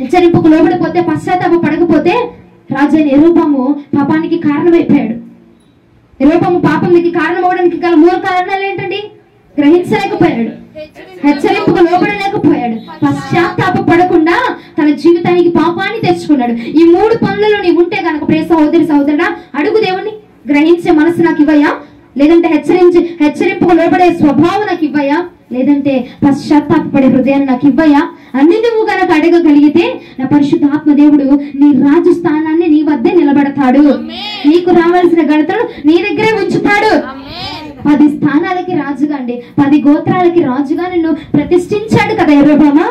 హెచ్చరింపుకు లోబడిపోతే, పశ్చాత్తాప పడకపోతే రాజైన యెరోబాము పాపానికి కారణమైపోయాడు. యెరోబాము పాపానికి కారణం అవడానికి గల మూల కారణాలు ఏంటండి? గ్రహించలేకపోయాడు, హెచ్చరింపుకు లోబడలేకపోయాడు, పశ్చాత్తాప పడకుండా తన జీవితానికి పాపాన్ని తెచ్చుకున్నాడు. ఈ 3 పనులలో నీవు ఉంటే కనుక ప్రియ సహోదరి సహోదరుడా, అడుగు దేవుణ్ణి, గ్రహించే మనసు నాకు ఇవ్వయా, లేదంటే హెచ్చరింపుకు లోబడే స్వభావం నాకు ఇవ్వయా, లేదంటే పశ్చాత్తాపడే హృదయాన్ని నాకు ఇవ్వయా అన్ని నువ్వు గనక అడగగలిగితే నా పరిశుద్ధాత్మ దేవుడు నీ రాజు స్థానాన్ని నీ వద్దే నిలబడతాడు. నీకు రావాల్సిన ఘనతను నీ దగ్గరే ఉంచుతాడు. 10 స్థానాలకి రాజుగా అండి, 10 గోత్రాలకి రాజుగా నిన్ను ప్రతిష్ఠించాడు కదా యెరోబామా.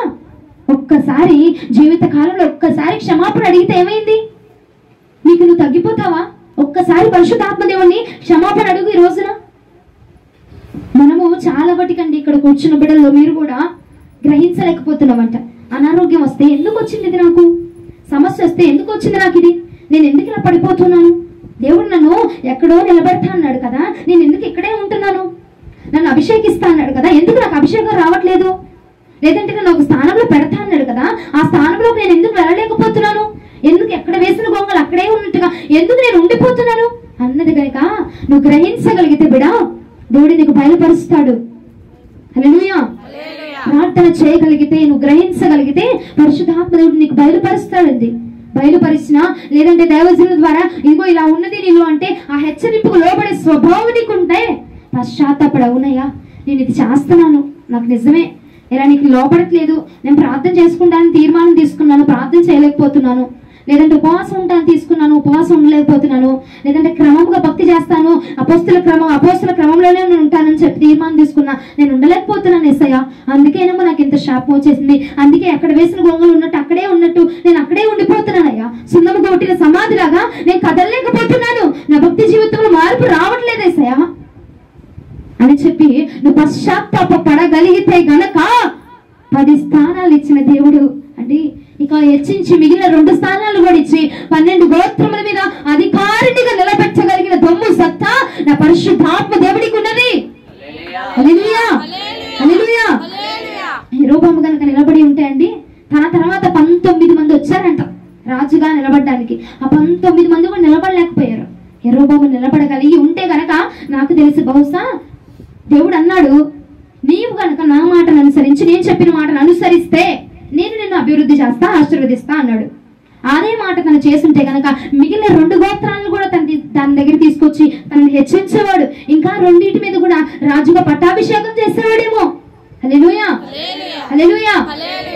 ఒక్కసారి జీవిత కాలంలో ఒక్కసారి క్షమాపణ అడిగితే ఏమైంది? నీకు నువ్వు తగ్గిపోతావా? ఒక్కసారి పరిశుద్ధాత్మ దేవుణ్ణి క్షమాపణ అడుగు. ఈ రోజున మనము చాలా వాటికండి ఇక్కడ కూర్చున్న బిడ్డల్లో మీరు కూడా గ్రహించలేకపోతున్నామంట. అనారోగ్యం వస్తే ఎందుకు వచ్చింది ఇది నాకు, సమస్య వస్తే ఎందుకు వచ్చింది నాకు ఇది, నేను ఎందుకు ఇలా పడిపోతున్నాను, దేవుడు నన్ను ఎక్కడో నిలబెడతా అన్నాడు కదా, నేను ఎందుకు ఇక్కడే ఉంటున్నాను, నన్ను అభిషేకిస్తా అన్నాడు కదా, ఎందుకు నాకు అభిషేకం రావట్లేదు, లేదంటే నన్ను ఒక స్థానంలో పెడతా అన్నాడు కదా, ఆ స్థానంలో నేను ఎందుకు వెళ్ళలేకపోతున్నాను, ఎందుకు ఎక్కడ వేసిన గొంగలు అక్కడే ఉన్నట్టుగా ఎందుకు నేను ఉండిపోతున్నాను అన్నది కనుక నువ్వు గ్రహించగలిగితే బిడా దేవుడు నీకు బయలుపరుస్తాడు. హల్లెలూయా. ప్రార్థన చేయగలిగితే, నువ్వు గ్రహించగలిగితే పరిశుద్ధాత్మ దేవుడు నీకు బయలుపరుస్తాడండి. బయలుపరిచినా లేదంటే దైవజనుల ద్వారా ఇదిగో ఇలా ఉన్నది నీలో అంటే ఆ హెచ్చరింపుకు లోబడే స్వభావం నీకుంటే పశ్చాత్తాపడు. అవునయ్యా నేను ఇది చేస్తున్నాను, నాకు నిజమే ఇలా నీకు లోపడట్లేదు, నేను ప్రార్థన చేసుకుంటానని తీర్మానం తీసుకున్నాను, ప్రార్థన చేయలేకపోతున్నాను, లేదంటే ఉపవాసం ఉంటాను తీసుకున్నాను, ఉపవాసం ఉండలేకపోతున్నాను, లేదంటే క్రమంగా భక్తి చేస్తాను, అపోస్తుల క్రమంలోనే నేను ఉంటానని చెప్పి తీర్మానం తీసుకున్నా, నేను ఉండలేకపోతున్నాను యేసయ్యా, అందుకేనేమో నాకు ఇంత శాపం వచ్చేసింది, అందుకే అక్కడ వేసిన గొంగలు ఉన్నట్టు అక్కడే ఉన్నట్టు నేను అక్కడే ఉండిపోతున్నానయ్యా, సున్నము కొట్టిన సమాధిలాగా నేను కదలలేకపోతున్నాను, నా భక్తి జీవితంలో మార్పు రావట్లేదు యేసయ్యా అని చెప్పి నువ్వు పశ్చాత్తాప పడగలిగితే గనక 10 స్థానాలు ఇచ్చిన దేవుడు అండి, ఇక హెచ్చించి మిగిలిన 2 స్థానాలు కూడా ఇచ్చి 12 గోత్రముల మీద అధికారినిగా నిలబెట్టగలిగిన దమ్ము సత్తా నా పరిశుద్ధాత్మ దేవుడికి ఉన్నది. హల్లెలూయా, హల్లెలూయా. యెరోబాము కనుక నిలబడి ఉంటే అండి, తన తర్వాత 19 మంది వచ్చారంట రాజుగా నిలబడడానికి. ఆ 19 మంది కూడా నిలబడలేకపోయారు. యెరోబాము నిలబడగలిగి ఉంటే గనక నాకు తెలిసి బహుశా దేవుడు అన్నాడు, నీవు గనక నా మాటను అనుసరించి, నేను చెప్పిన మాటను అనుసరిస్తే నేను నిన్ను అభివృద్ధి చేస్తా, ఆశీర్వదిస్తా అన్నాడు. అదే మాట తను చేస్తుంటే గనక మిగిలిన 2 గోత్రాలను కూడా తన దగ్గర తీసుకొచ్చి తనని హెచ్చరించేవాడు, ఇంకా 2 మీద కూడా రాజుగా పట్టాభిషేకం చేసేవాడేమో. హల్లెలూయా, హల్లెలూయా.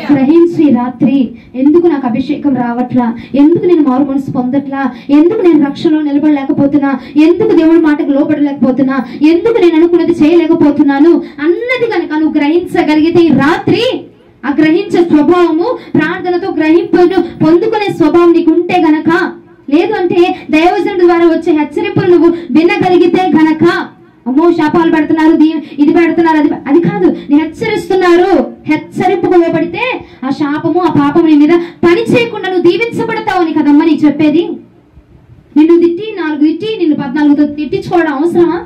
గ్రహించి రాత్రి ఎందుకు నాకు అభిషేకం రావట్లా, ఎందుకు నేను మారు మనసు పొందట్లా, ఎందుకు నేను రక్షణలో నిలబడలేకపోతున్నా, ఎందుకు దేవుడి మాటకు లోపడలేకపోతున్నా, ఎందుకు నేను అనుకున్నది చేయలేకపోతున్నాను అన్నది కనుక నువ్వు గ్రహించగలిగితే ఈ రాత్రి ఆ గ్రహించే స్వభావము, ప్రార్థనతో గ్రహింపును పొందుకునే స్వభావం నీకు ఉంటే గనక, లేదు అంటే దైవజనుడి ద్వారా వచ్చే హెచ్చరింపులు నువ్వు వినగలిగితే గనక, అమ్మో శాపాలు పెడుతున్నారు, ఇది పెడుతున్నారు, అది కాదు, నేను హెచ్చరిస్తున్నారు, హెచ్చరింపుకు లోబడితే ఆ శాపము ఆ పాపము నీ మీద పని చేయకుండా నువ్వు దీవించబడతావు అని కదమ్మా నీకు చెప్పేది. నిన్ను తిట్టి 4 తిట్టి నిన్ను 14తో తిట్టించుకోవడం అవసరమా?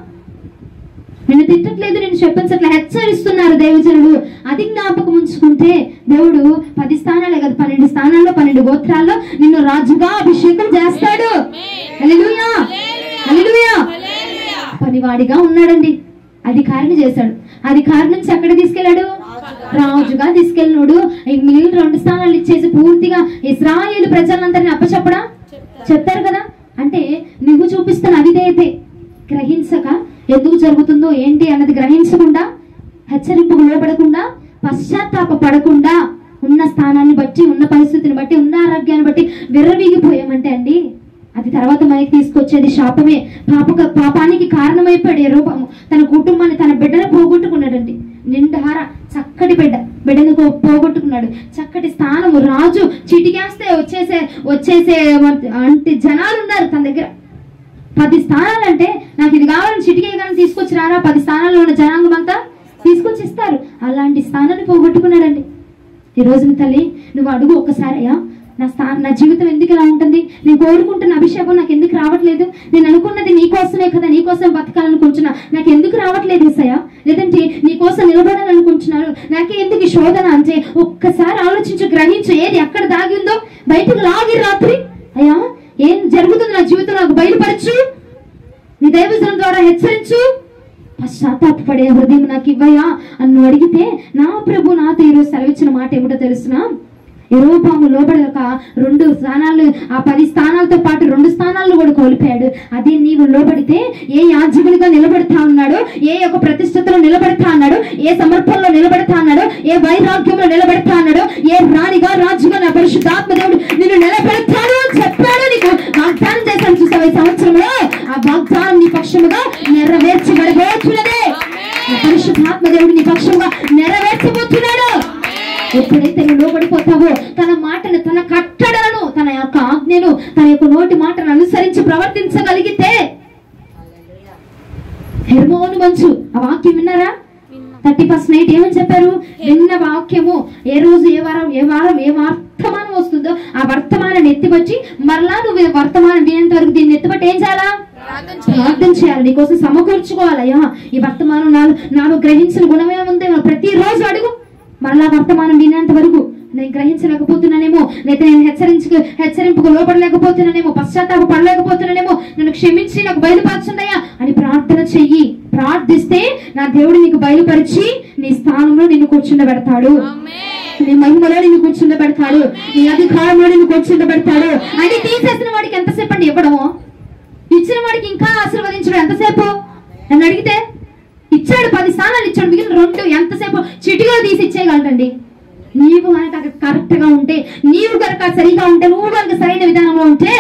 నిన్ను తిట్టట్లేదు, నేను చెప్పించట్లే, హెచ్చరిస్తున్నారు దైవజనులు. అది జ్ఞాపకం ఉంచుకుంటే దేవుడు 10 స్థానాలే కదా, 12 స్థానాల్లో 12 గోత్రాల్లో నిన్ను రాజుగా అభిషేకం చేస్తాడు. హల్లెలూయా, హల్లెలూయా. పనివాడిగా ఉన్నాడండి, అధికారిని చేశాడు. అధికారి నుంచి ఎక్కడ తీసుకెళ్లాడు? రాజుగా తీసుకెళ్ళినాడు. మిగిలిన 2 స్థానాలు ఇచ్చేసి పూర్తిగా ఇశ్రాయేలు ప్రజలందరినీ అప్పచెప్పడా చెప్తారు కదా. అంటే నువ్వు చూపిస్తున్న అవిధేయతే గ్రహించక ఎందుకు జరుగుతుందో ఏంటి అన్నది గ్రహించకుండా, హెచ్చరింపుకు లోపడకుండా, పశ్చాత్తాప పడకుండా, ఉన్న స్థానాన్ని బట్టి, ఉన్న పరిస్థితిని బట్టి, ఉన్న ఆరోగ్యాన్ని బట్టి విర్రవీగిపోయామంటే అండి, అది తర్వాత మనకి తీసుకొచ్చేది శాపమే. పాపానికి కారణమైపోయాడు యెరోబాము. తన కుటుంబాన్ని, తన బిడ్డను పోగొట్టుకున్నాడండి. నిండార చక్కటి బిడ్డను పోగొట్టుకున్నాడు. చక్కటి స్థానము, రాజు చిటికేస్తే వచ్చేసే అంటే జనాలు ఉన్నారు తన దగ్గర. 10 స్థానాలంటే నాకు ఇది కావాలని చిటికే కానీ తీసుకొచ్చి రారా, 10 స్థానాల్లో ఉన్న జనాంగం అంతా తీసుకొచ్చి ఇస్తారు. అలాంటి స్థానాన్ని పోగొట్టుకున్నాడండి. ఈ రోజున తల్లి నువ్వు అడుగు ఒక్కసారయ్యా, నా జీవితం ఎందుకు ఇలా ఉంటుంది, నేను కోరుకుంటున్న అభిషేకం నాకు ఎందుకు రావట్లేదు, నేను అనుకున్నది నీకోసమే కదా, నీకోసం బతకాలనుకుంటున్నా, నాకు ఎందుకు రావట్లేదు యేసయ్యా, లేదంటే నీకోసం నిలబడాలనుకుంటున్నాను, నాకే ఎందుకు ఈ శోధన అంటే ఒక్కసారి ఆలోచించు, గ్రహించు, ఏది ఎక్కడ దాగి ఉందో బయటకు లాగి రాత్రి, అయ్యా ఏం జరుగుతుంది నా జీవితంలో నాకు బయలుపరచు, నీ దైవజనం ద్వారా హెచ్చరించు, పశ్చాత్తాపడే హృదయం నాకు ఇవ్వయా అని అడిగితే, నా ప్రభు నాతో ఈరోజు సెలవిచ్చిన మాట ఏమిటో తెలుసునా? యెరోబాము లోబడక 2 స్థానాలు, ఆ 10 స్థానాలతో పాటు 2 స్థానాలను కూడా కోల్పోయాడు. అదే నీవు లోబడితే ఏ యాజకునిగా నిలబెడతా ఉన్నాడో, ఏ యొక్క ప్రతిష్టతలో నిలబెడతా అన్నాడు, ఏ సమర్పణలో నిలబెడతా అన్నాడో, ఏ వైరాగ్యంలో నిలబెడతా అన్నాడో, ఏ రాణిగా రాజుగా నా పరిశుద్ధాత్మ దేవుడు నిన్ను నిలబెడతాడు అని చెప్పాడు. నీకు వాగ్దానం చేశాను చూసావు ఈ సంవత్సరంలో, ఆ వాగ్దానం నీ పక్షముగా నెరవేర్చబడబోతున్నదే. పరిశుద్ధాత్మ దేవుడు నీ పక్షముగా నెరవేర్చబోతున్నాడు. ఎప్పుడైతే నువ్వు లోబడిపోతావో, తన మాటను, తన కట్టడలను, తన యొక్క ఆజ్ఞను, తన యొక్క నోటి మాటను అనుసరించి ప్రవర్తించగలిగితే, హెర్మోను మంచు ఆ వాక్యం విన్నారా? 31st నైట్ ఏమని చెప్పారు? విన్న వాక్యము ఏ రోజు ఏ వర్తమానం వస్తుందో ఆ వర్తమానం ఎత్తిపచ్చి మరలా నువ్వు వర్తమానం వినేంత వరకు దీన్ని ఎత్తిపట్టి ఏం చేయాలా? ప్రార్థన చేయాలి, నీకోసం సమకూర్చుకోవాలయ్యా. ఈ వర్తమానం నాలో గ్రహించిన గుణమేముందేమో ప్రతిరోజు అడుగు. మరలా వర్తమానం వినేంత వరకు నేను గ్రహించలేకపోతున్నానేమో, లేదా నేను హెచ్చరింపుకు లోపడలేకపోతున్నానేమో, పశ్చాత్తాప పడలేకపోతున్నానేమో, నన్ను క్షమించి నాకు బయలుపరచుండయా అని ప్రార్థన చెయ్యి. ప్రార్థిస్తే నా దేవుడు నీకు బయలుపరిచి నీ స్థానంలో నిన్ను కూర్చుండబెడతాడు, నీ మహిమలో నిన్ను కూర్చుండబెడతాడు, నీ అధికారంలో నిన్ను కూర్చుండబెడతాడు. అని తీసేసిన వాడికి ఎంతసేపు అండి ఇవ్వడము, ఇచ్చిన వాడికి ఇంకా ఆశీర్వదించడం ఎంతసేపు? నన్ను అడిగితే ఇచ్చాడు, 10 స్థానాలు ఇచ్చాడు, మిగిలిన 2 ఎంతసేపు చిటికలో తీసి ఇచ్చేయగలటండి. నీవు కనుక కరెక్ట్ గా ఉంటే, నీవు కనుక సరిగా ఉంటే, నువ్వు కనుక సరైన విధానంలో ఉంటే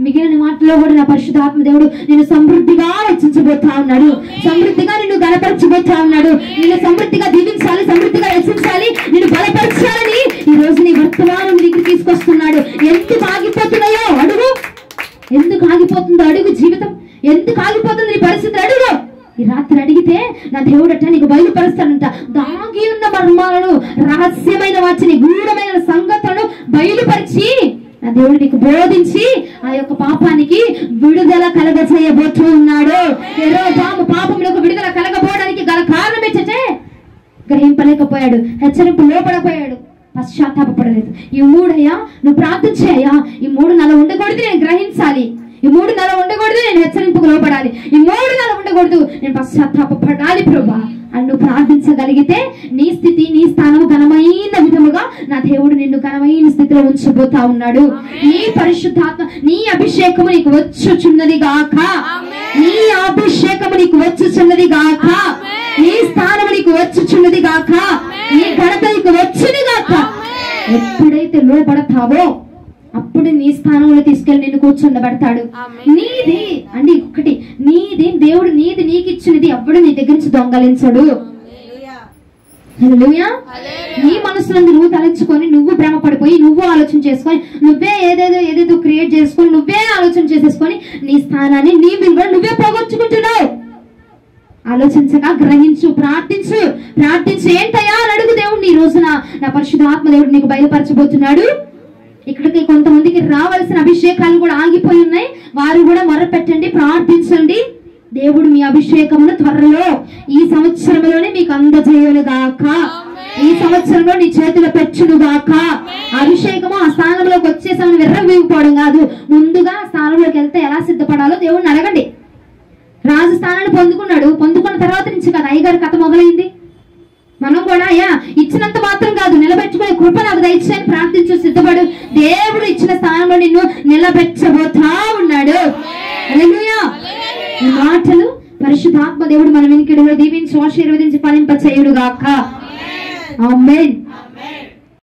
మిగిలిన వాటిలో కూడా నా పరిశుద్ధాత్మ దేవుడు నిన్ను సమృద్ధిగా హెచ్చించబోతా ఉన్నాడు, సమృద్ధిగా నిన్ను గణపరచబోతా ఉన్నాడు, నిన్ను సమృద్ధిగా దీవించాలి, సమృద్ధిగా హెచ్చించాలి, నిన్ను బలపరచాలని ఈ రోజు నీ వర్తమానం నీకు తీసుకొస్తున్నాడు. ఎందుకు ఆగిపోతున్నాయో అడుగు, ఎందుకు ఆగిపోతుందో అడుగు, జీవితం ఎందుకు ఆగిపోతుంది నీ పరిస్థితి అడుగు. ఈ రాత్రి అడిగితే నా దేవుడట నీకు బయలుపరుస్తాడంట. దాగి ఉన్న మర్మాలను, రహస్యమైన వాటిని, గూఢమైన సంగతులను బయలుపరిచి నా దేవుడు నీకు బోధించి ఆ యొక్క పాపానికి విడుదల కలగచేయబోతూ ఉన్నాడు. యెరొబాము పాపములకు విడుదల కలగబోవడానికి గల కారణం ఏంటంటే గ్రహింపలేకపోయాడు, హెచ్చరింపు లోపడపోయాడు, పశ్చాత్తాపడలేదు. ఈ 3 అయ్యా నువ్వు ప్రార్థించాయా, ఈ 3 నాలో ఉండకూడదు, నేను గ్రహించాలి, ఈ 3 నాలో ఉండకూడదు, నేను హెచ్చరింపుకు లోపడాలి, ఈ 3 నాలో ఉండకూడదు, నేను పశ్చాత్తాపడాలి ప్రభా అని నువ్వు ప్రార్థించగలిగితే నీ స్థితి, నీ స్థానం ఘనమైన విధముగా నా దేవుడు నిన్ను ఘనమైన స్థితిలో ఉంచబోతా ఉన్నాడు. నీ పరిశుద్ధాత్మ, నీ అభిషేకము నీకు వచ్చుచున్నది గాక, నీ అభిషేకము నీకు వచ్చుచున్నది గాక, నీ స్థానం నీకు వచ్చుచున్నది గాక, నీ ఘనత నీకు వచ్చుని గాక. ఎప్పుడైతే లోపడతావో అప్పుడు నీ స్థానంలో తీసుకెళ్లి నిన్ను కూర్చుండబడతాడు. నీది అంటే ఒకటి, నీది దేవుడు, నీది నీకు ఇచ్చినది ఎప్పుడు నీ దగ్గర నుంచి దొంగలించడు. హల్లెలూయా. నీ మనసునందు నువ్వు తలంచుకొని, నువ్వు భ్రమ పడిపోయి, నువ్వు ఆలోచన చేసుకొని, నువ్వే ఏదేదో క్రియేట్ చేసుకొని, నువ్వే ఆలోచన చేసేసుకొని నీ స్థానాన్ని, నీ విలువ నువ్వే పోగొచ్చుకుంటున్నావు. ఆలోచించగా గ్రహించు, ప్రార్థించు. ఏంటయ్యా అని అడుగు దేవుడిని. ఈ రోజున నా పరిశుద్ధాత్మ దేవుడు నీకు బయలుపరచబోతున్నాడు. ఇక్కడికి కొంతమందికి రావాల్సిన అభిషేకాలు కూడా ఆగిపోయి ఉన్నాయి, వారు కూడా మొరపెట్టండి, ప్రార్థించండి. దేవుడు మీ అభిషేకమును త్వరలో ఈ సంవత్సరంలోనే మీకు అందజేయునుగాక, ఈ సంవత్సరంలో నీ చేతిలో పెట్టునుగాక. అభిషేకము ఆ స్థానంలోకి వచ్చేసామని విర్రవీగిపోవడం కాదు, ముందుగా ఆ స్థానంలోకి వెళ్తే ఎలా సిద్ధపడాలో దేవుడిని అడగండి. రాజు స్థానాన్ని పొందుకున్న తర్వాత నుంచి కదా అయ్యగారి కథ మొదలైంది. మనం కూడా అయ్యా ఇచ్చినంత మాత్రం కాదు, నిలబెట్టుకునే కృప నాకు దయచేయని ప్రార్థించు, సిద్ధపడు. దేవుడు ఇచ్చిన స్థానంలో నిన్ను నిలబెట్టబోతా ఉన్నాడు. హల్లెలూయా. ఈ మాటలు పరిశుద్ధాత్మ దేవుడు మన వినికిడిలో దీవించి ఆశీర్వదించి ఫలింప చేయుడుగాక. ఆమేన్.